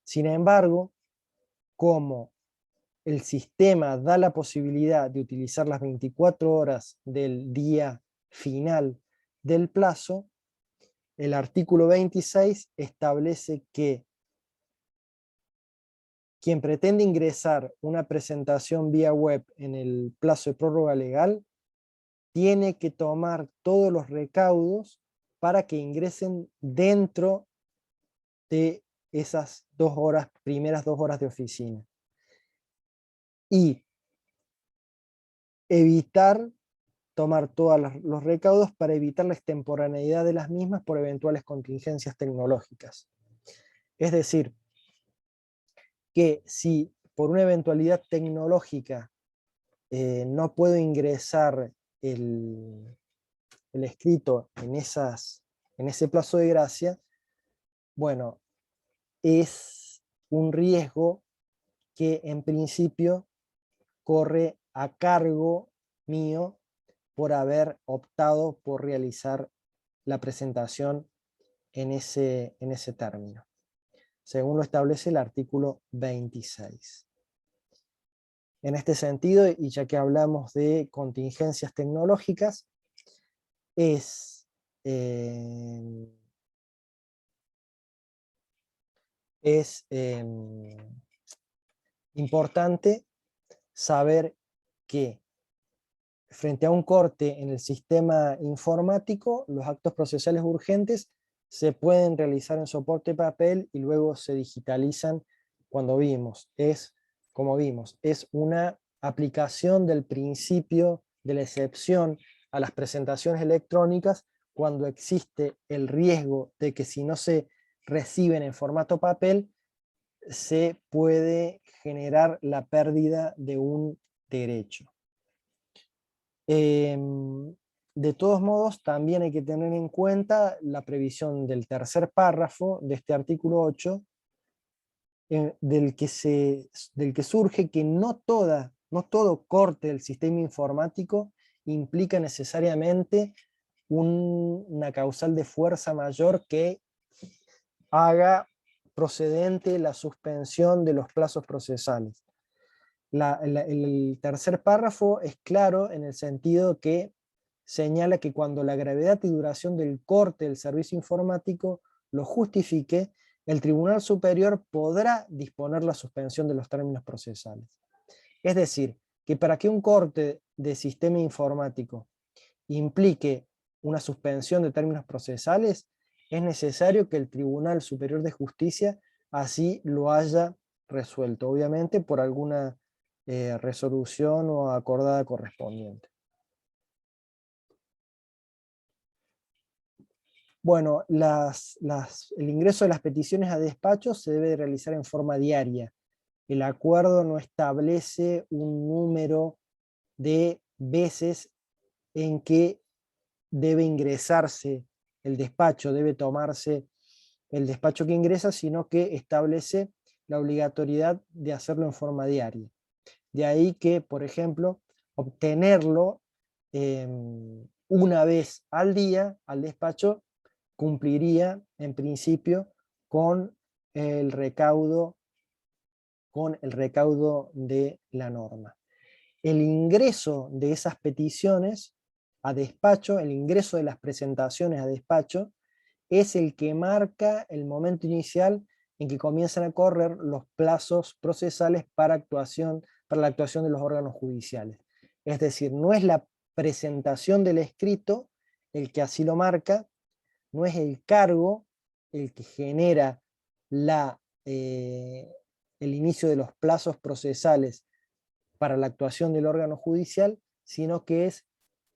Sin embargo, como el sistema da la posibilidad de utilizar las 24 horas del día final del plazo, el artículo 26 establece que quien pretende ingresar una presentación vía web en el plazo de prórroga legal tiene que tomar todos los recaudos para que ingresen dentro de esas primeras 2 horas de oficina. Y evitar tomar todos los recaudos para evitar la extemporaneidad de las mismas por eventuales contingencias tecnológicas. Es decir, que si por una eventualidad tecnológica no puedo ingresar el escrito en ese plazo de gracia, bueno, es un riesgo que en principio corre a cargo mío por haber optado por realizar la presentación en ese término, según lo establece el artículo 26. En este sentido, y ya que hablamos de contingencias tecnológicas, es importante saber que frente a un corte en el sistema informático, los actos procesales urgentes se pueden realizar en soporte papel y luego se digitalizan cuando vimos. Como vimos, es una aplicación del principio de la excepción a las presentaciones electrónicas cuando existe el riesgo de que si no se reciben en formato papel, se puede generar la pérdida de un derecho. De todos modos, también hay que tener en cuenta la previsión del tercer párrafo de este artículo 8, del que surge que no todo corte del sistema informático implica necesariamente una causal de fuerza mayor que haga procedente la suspensión de los plazos procesales. El tercer párrafo es claro en el sentido que señala que cuando la gravedad y duración del corte del servicio informático lo justifique, el Tribunal Superior podrá disponer la suspensión de los términos procesales. Es decir, que para que un corte de sistema informático implique una suspensión de términos procesales, es necesario que el Tribunal Superior de Justicia así lo haya resuelto, obviamente por alguna resolución o acordada correspondiente. Bueno, el ingreso de las peticiones a despacho se debe de realizar en forma diaria. El acuerdo no establece un número de veces en que debe ingresarse el despacho, debe tomarse el despacho que ingresa, sino que establece la obligatoriedad de hacerlo en forma diaria. De ahí que, por ejemplo, obtenerlo una vez al día al despacho cumpliría en principio con el recaudo de la norma. El ingreso de esas peticiones a despacho, el ingreso de las presentaciones a despacho, es el que marca el momento inicial en que comienzan a correr los plazos procesales para actuación para la actuación de los órganos judiciales. Es decir, no es la presentación del escrito el que así lo marca, no es el cargo el que genera el inicio de los plazos procesales para la actuación del órgano judicial, sino que es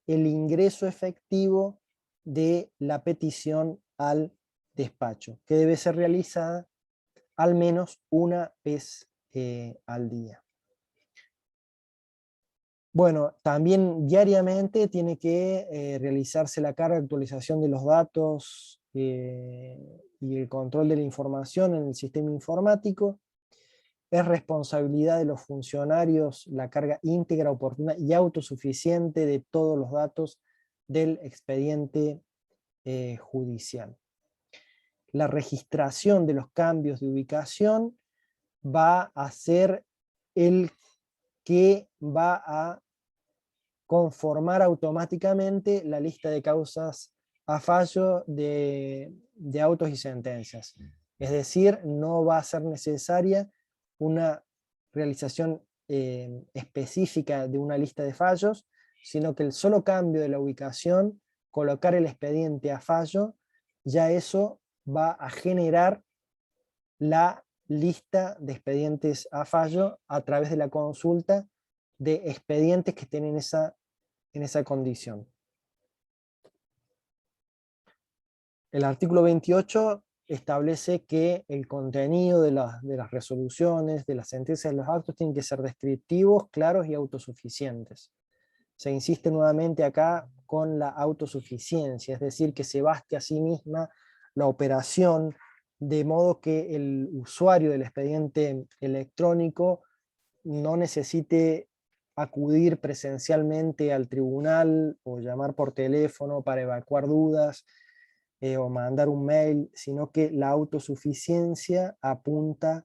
el ingreso efectivo de la petición al despacho, que debe ser realizada al menos una vez al día. Bueno, también diariamente tiene que realizarse la carga de actualización de los datos y el control de la información en el sistema informático. Es responsabilidad de los funcionarios la carga íntegra, oportuna y autosuficiente de todos los datos del expediente judicial. La registración de los cambios de ubicación va a ser el que va a conformar automáticamente la lista de causas a fallo de autos y sentencias. Es decir, no va a ser necesaria una realización específica de una lista de fallos, sino que el solo cambio de la ubicación, colocar el expediente a fallo, ya eso va a generar la lista de expedientes a fallo a través de la consulta de expedientes que estén en esa condición. El artículo 28 establece que el contenido de las resoluciones, de las sentencias, de los actos, tienen que ser descriptivos, claros y autosuficientes. Se insiste nuevamente acá con la autosuficiencia, es decir, que se baste a sí misma la operación, de modo que el usuario del expediente electrónico no necesite acudir presencialmente al tribunal o llamar por teléfono para evacuar dudas o mandar un mail, sino que la autosuficiencia apunta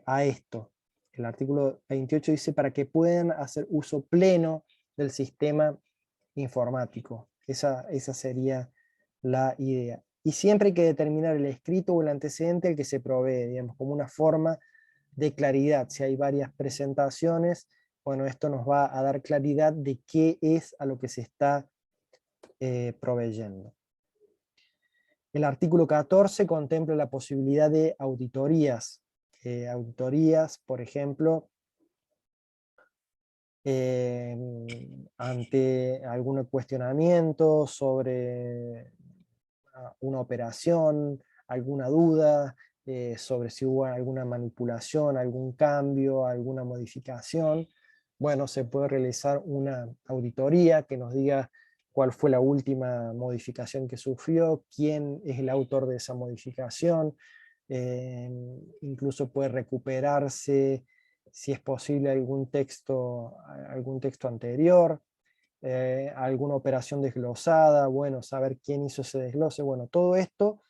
a esto. El artículo 28 dice para que puedan hacer uso pleno del sistema informático. Esa sería la idea. Y siempre hay que determinar el escrito o el antecedente al que se provee, digamos, como una forma de claridad. Si hay varias presentaciones, bueno, esto nos va a dar claridad de qué es a lo que se está proveyendo. El artículo 14 contempla la posibilidad de auditorías. Auditorías, por ejemplo, ante algún cuestionamiento sobre una operación, alguna duda, sobre si hubo alguna manipulación, algún cambio, alguna modificación. Bueno, se puede realizar una auditoría que nos diga cuál fue la última modificación que sufrió, quién es el autor de esa modificación, incluso puede recuperarse, si es posible, algún texto anterior, alguna operación desglosada, bueno, saber quién hizo ese desglose, bueno, todo esto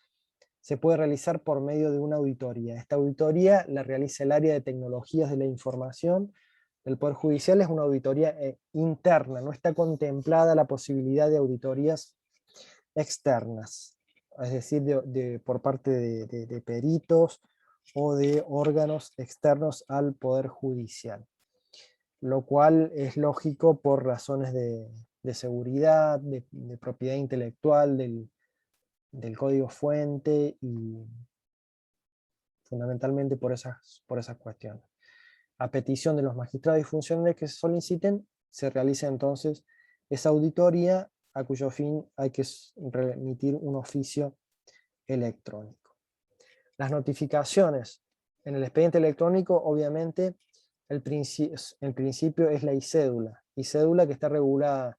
se puede realizar por medio de una auditoría. Esta auditoría la realiza el área de tecnologías de la información del Poder Judicial, es una auditoría interna, no está contemplada la posibilidad de auditorías externas, es decir, por parte de peritos o de órganos externos al Poder Judicial, lo cual es lógico por razones de seguridad, de propiedad intelectual del código fuente y fundamentalmente por esas cuestiones. A petición de los magistrados y funcionarios que se soliciten, se realiza entonces esa auditoría, a cuyo fin hay que remitir un oficio electrónico. Las notificaciones en el expediente electrónico, obviamente, el principio es la ICédula que está regulada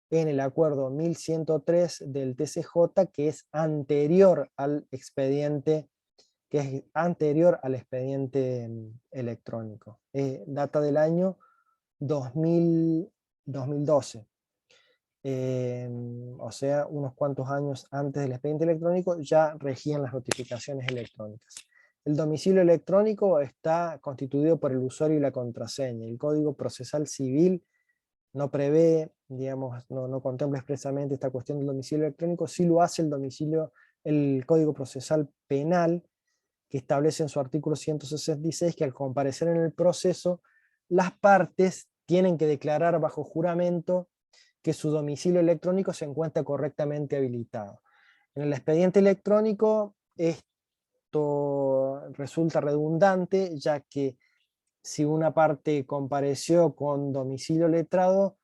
en el acuerdo 1103 del TCJ, que es anterior al expediente electrónico. Data del año 2012. O sea, unos cuantos años antes del expediente electrónico ya regían las notificaciones electrónicas. El domicilio electrónico está constituido por el usuario y la contraseña. El Código Procesal Civil no prevé, digamos, no contempla expresamente esta cuestión del domicilio electrónico, sí lo hace el Código Procesal Penal, que establece en su artículo 166 que al comparecer en el proceso las partes tienen que declarar bajo juramento que su domicilio electrónico se encuentra correctamente habilitado. En el expediente electrónico esto resulta redundante, ya que si una parte compareció con domicilio letrado,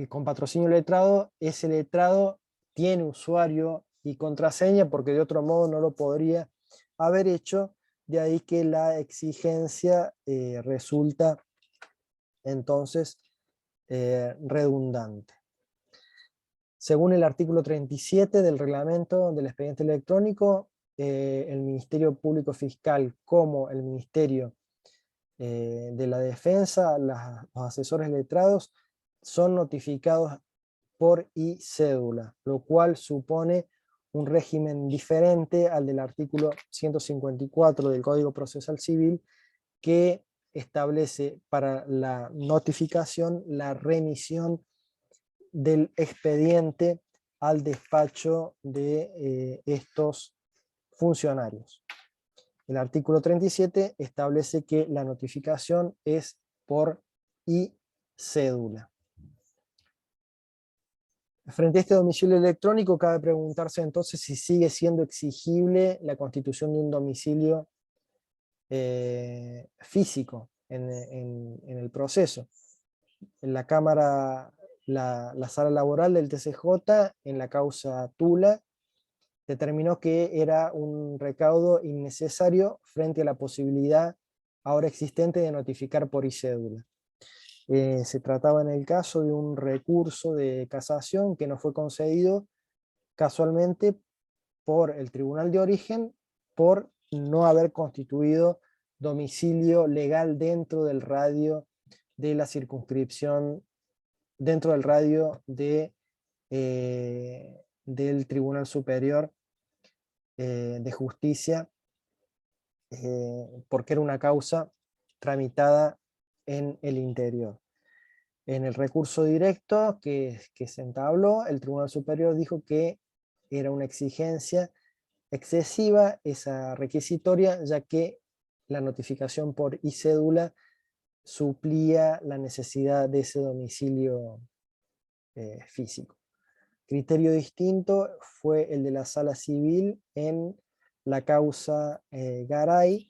con patrocinio letrado, ese letrado tiene usuario y contraseña, porque de otro modo no lo podría haber hecho, de ahí que la exigencia resulta entonces redundante. Según el artículo 37 del reglamento del expediente electrónico, el Ministerio Público Fiscal como el Ministerio de la Defensa, los asesores letrados, son notificados por e-cédula, lo cual supone un régimen diferente al del artículo 154 del Código Procesal Civil, que establece para la notificación la remisión del expediente al despacho de estos funcionarios. El artículo 37 establece que la notificación es por e-cédula. Frente a este domicilio electrónico, cabe preguntarse entonces si sigue siendo exigible la constitución de un domicilio físico en el proceso. En la Cámara, la sala laboral del TCJ, en la causa Tula, determinó que era un recaudo innecesario frente a la posibilidad ahora existente de notificar por e-cédula. Se trataba en el caso de un recurso de casación que no fue concedido casualmente por el tribunal de origen por no haber constituido domicilio legal dentro del radio de la circunscripción, dentro del radio del Tribunal Superior de Justicia, porque era una causa tramitada en el interior. En el recurso directo que se entabló, el Tribunal Superior dijo que era una exigencia excesiva esa requisitoria, ya que la notificación por e-cédula suplía la necesidad de ese domicilio físico. Criterio distinto fue el de la Sala Civil en la causa Garay,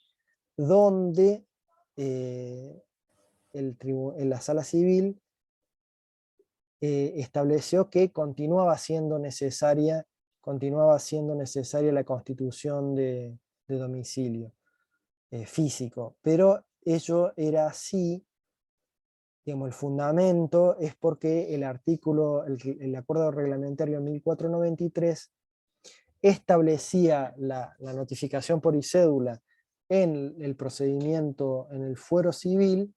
donde en la Sala Civil estableció que continuaba siendo necesaria la constitución de domicilio físico, pero ello era así, digamos, el fundamento es porque el acuerdo reglamentario 1493 establecía la notificación por e-cédula en el procedimiento, en el fuero civil,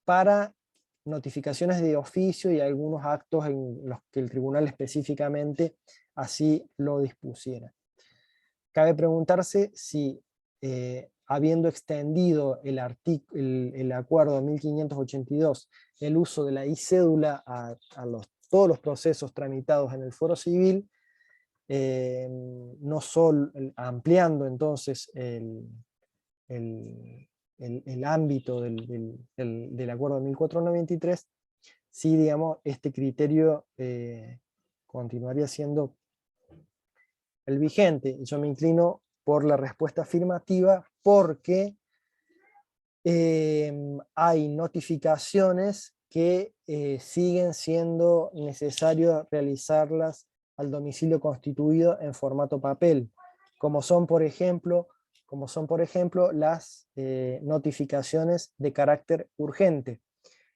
para notificaciones de oficio y algunos actos en los que el tribunal específicamente así lo dispusiera. Cabe preguntarse si, habiendo extendido el acuerdo 1582, el uso de la e-cédula a todos los procesos tramitados en el fuero civil, no solo ampliando entonces el ámbito del acuerdo 1493, sí, digamos, este criterio continuaría siendo el vigente. Yo me inclino por la respuesta afirmativa porque hay notificaciones que siguen siendo necesario realizarlas al domicilio constituido en formato papel, como son por ejemplo las notificaciones de carácter urgente.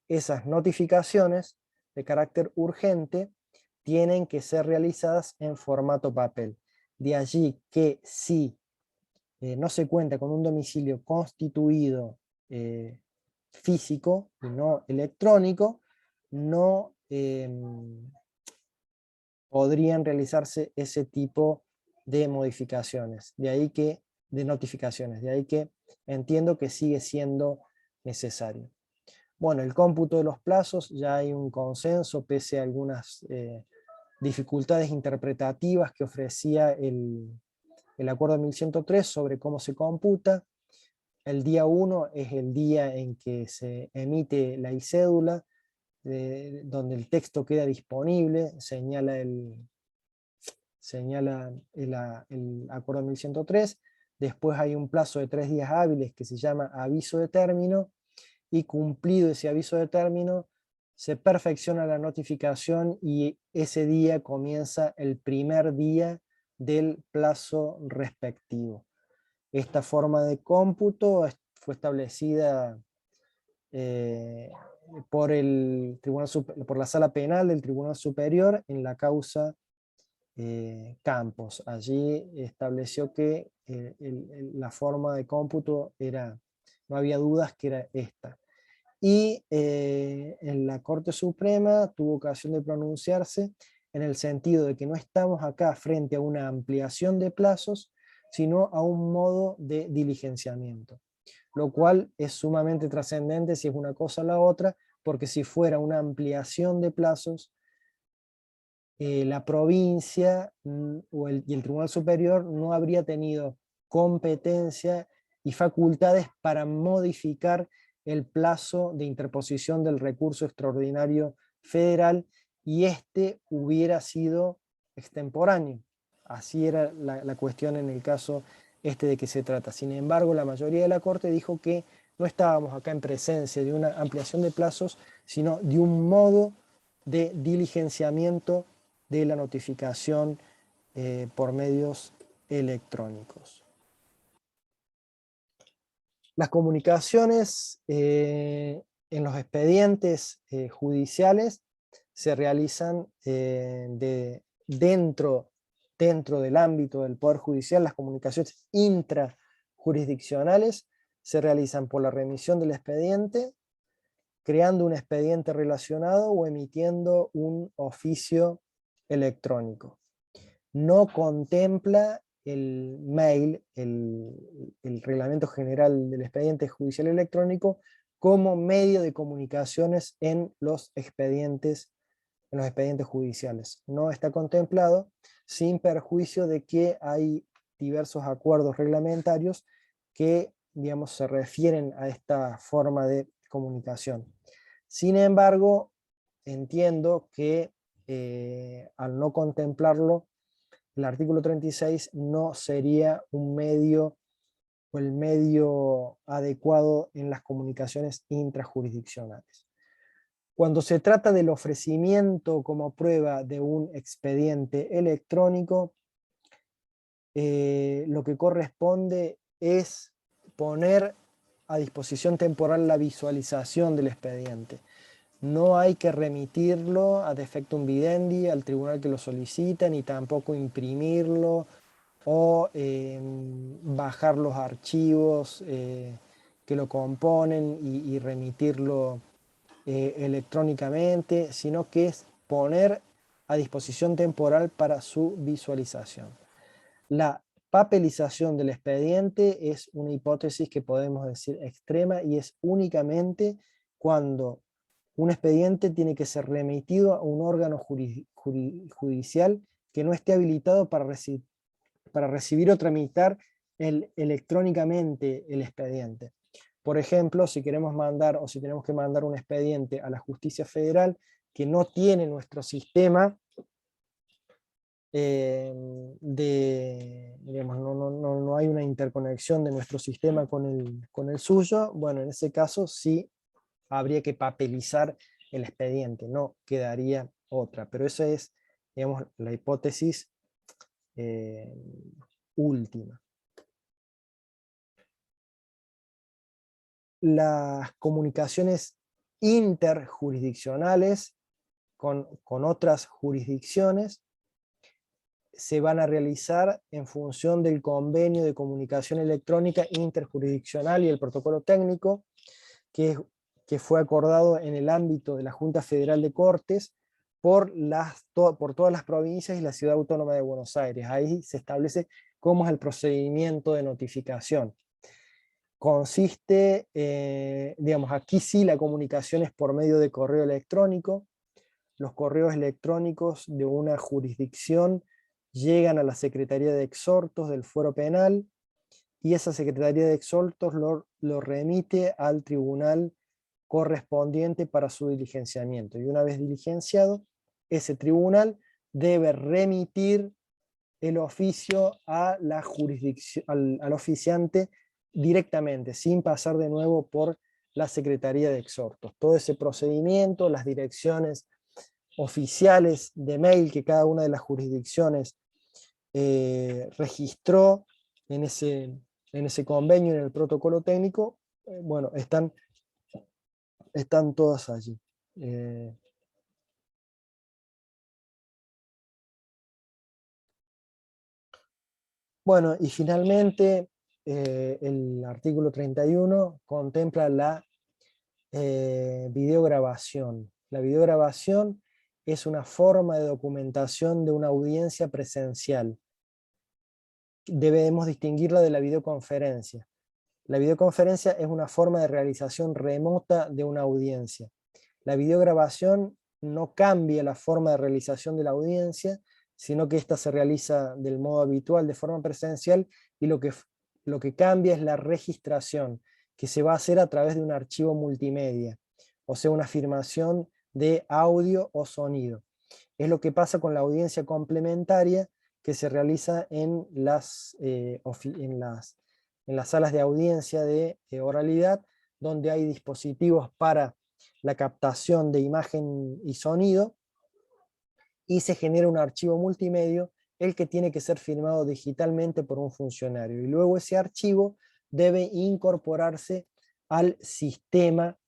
Esas notificaciones de carácter urgente tienen que ser realizadas en formato papel. De allí que si no se cuenta con un domicilio constituido físico y no electrónico, no podrían realizarse ese tipo de modificaciones, de notificaciones, de ahí que entiendo que sigue siendo necesario. Bueno, el cómputo de los plazos, ya hay un consenso, pese a algunas dificultades interpretativas que ofrecía el acuerdo 1103 sobre cómo se computa. el día 1 es el día en que se emite la e-cédula, donde el texto queda disponible, señala el acuerdo 1103. Después hay un plazo de 3 días hábiles que se llama aviso de término, y cumplido ese aviso de término, se perfecciona la notificación y ese día comienza el primer día del plazo respectivo. Esta forma de cómputo fue establecida por la Sala Penal del Tribunal Superior en la causa Campos. Allí estableció que la forma de cómputo no había dudas que era esta. Y en la Corte Suprema tuvo ocasión de pronunciarse en el sentido de que no estamos acá frente a una ampliación de plazos, sino a un modo de diligenciamiento, lo cual es sumamente trascendente si es una cosa o la otra, porque si fuera una ampliación de plazos, la provincia y el Tribunal Superior no habría tenido competencia y facultades para modificar el plazo de interposición del recurso extraordinario federal, y este hubiera sido extemporáneo. Así era la cuestión en el caso de que se trata. Sin embargo, la mayoría de la Corte dijo que no estábamos acá en presencia de una ampliación de plazos, sino de un modo de diligenciamiento de la notificación por medios electrónicos. Las comunicaciones en los expedientes judiciales se realizan dentro del ámbito del Poder Judicial. Las comunicaciones intrajurisdiccionales se realizan por la remisión del expediente, creando un expediente relacionado o emitiendo un oficio electrónico. No contempla el mail, el Reglamento General del Expediente Judicial Electrónico, como medio de comunicaciones en los expedientes judiciales. No está contemplado, sin perjuicio de que hay diversos acuerdos reglamentarios que, digamos, se refieren a esta forma de comunicación. Sin embargo, entiendo que al no contemplarlo, el artículo 36 no sería un medio o el medio adecuado en las comunicaciones intrajurisdiccionales. Cuando se trata del ofrecimiento como prueba de un expediente electrónico, lo que corresponde es poner a disposición temporal la visualización del expediente. No hay que remitirlo ad effectum videndi al tribunal que lo solicita, ni tampoco imprimirlo o bajar los archivos que lo componen y remitirlo electrónicamente, sino que es poner a disposición temporal para su visualización. La papelización del expediente es una hipótesis que podemos decir extrema, y es únicamente cuando un expediente tiene que ser remitido a un órgano judicial que no esté habilitado para recibir o tramitar electrónicamente el expediente. Por ejemplo, si queremos mandar o si tenemos que mandar un expediente a la Justicia Federal que no tiene nuestro sistema, digamos, no hay una interconexión de nuestro sistema con el suyo, bueno, en ese caso sí habría que papelizar el expediente, no quedaría otra, pero esa es, digamos, la hipótesis última. Las comunicaciones interjurisdiccionales con otras jurisdicciones se van a realizar en función del convenio de comunicación electrónica interjurisdiccional y el protocolo técnico que fue acordado en el ámbito de la Junta Federal de Cortes por todas las provincias y la Ciudad Autónoma de Buenos Aires. Ahí se establece cómo es el procedimiento de notificación. Consiste, digamos, aquí sí la comunicación es por medio de correo electrónico. Los correos electrónicos de una jurisdicción llegan a la Secretaría de Exhortos del Fuero Penal y esa Secretaría de Exhortos lo remite al tribunal correspondiente para su diligenciamiento. Y una vez diligenciado, ese tribunal debe remitir el oficio a la jurisdicción, al oficiante directamente, sin pasar de nuevo por la Secretaría de Exhortos. Todo ese procedimiento, las direcciones oficiales de mail que cada una de las jurisdicciones registró en ese convenio, en el protocolo técnico, bueno, están todas allí. Bueno, y finalmente el artículo 31 contempla la videograbación. La videograbación es una forma de documentación de una audiencia presencial. Debemos distinguirla de la videoconferencia. La videoconferencia es una forma de realización remota de una audiencia. La videograbación no cambia la forma de realización de la audiencia, sino que ésta se realiza del modo habitual, de forma presencial, y lo que cambia es la registración, que se va a hacer a través de un archivo multimedia, o sea, una filmación de audio o sonido. Es lo que pasa con la audiencia complementaria que se realiza en las salas de audiencia de oralidad, donde hay dispositivos para la captación de imagen y sonido, y se genera un archivo multimedia, el que tiene que ser firmado digitalmente por un funcionario, y luego ese archivo debe incorporarse al sistema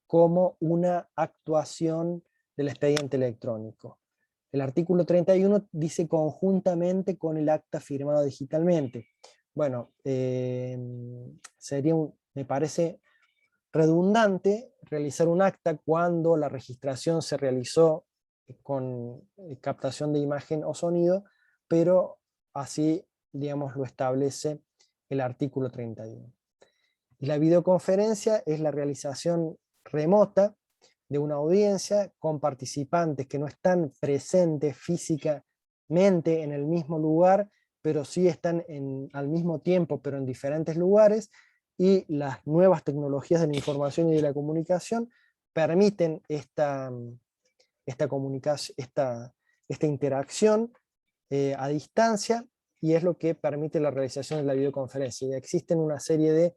como una actuación del expediente electrónico. El artículo 31 dice conjuntamente con el acta firmado digitalmente. Bueno, me parece redundante realizar un acta cuando la registración se realizó con captación de imagen o sonido, pero así, digamos, lo establece el artículo 31. Y la videoconferencia es la realización remota de una audiencia con participantes que no están presentes físicamente en el mismo lugar, pero sí están al mismo tiempo, pero en diferentes lugares, y las nuevas tecnologías de la información y de la comunicación permiten esta comunicación, esta interacción a distancia, y es lo que permite la realización de la videoconferencia. Y existen una serie de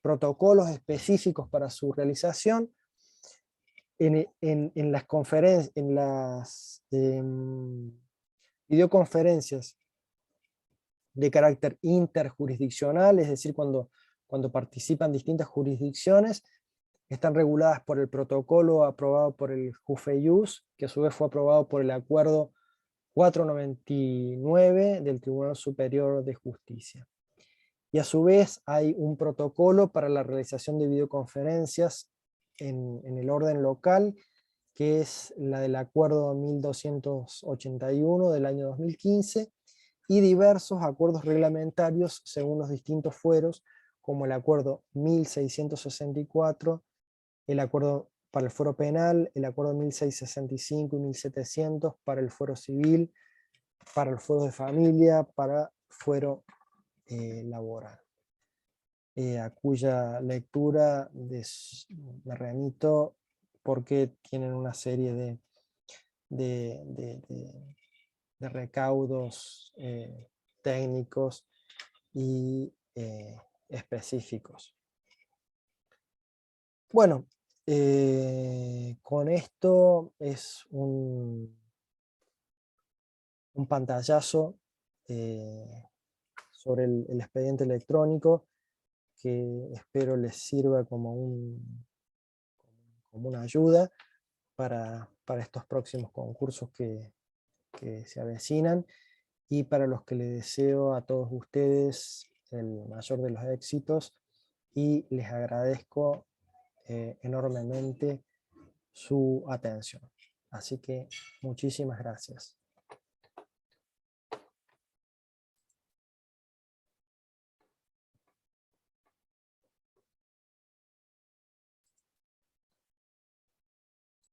protocolos específicos para su realización. En las conferencias, en las videoconferencias de carácter interjurisdiccional, es decir, cuando participan distintas jurisdicciones, están reguladas por el protocolo aprobado por el JUFEIUS, que a su vez fue aprobado por el acuerdo 499 del Tribunal Superior de Justicia. Y a su vez hay un protocolo para la realización de videoconferencias en el orden local, que es la del acuerdo 1281 del año 2015, y diversos acuerdos reglamentarios según los distintos fueros, como el acuerdo 1664, el acuerdo para el fuero penal, el acuerdo 1665 y 1700 para el fuero civil, para el fuero de familia, para fuero laboral, a cuya lectura me remito porque tienen una serie de recaudos técnicos y específicos. Bueno, con esto es un pantallazo sobre el expediente electrónico, que espero les sirva como una ayuda para estos próximos concursos que se avecinan, y para los que les deseo a todos ustedes el mayor de los éxitos, y les agradezco enormemente su atención. Así que muchísimas gracias.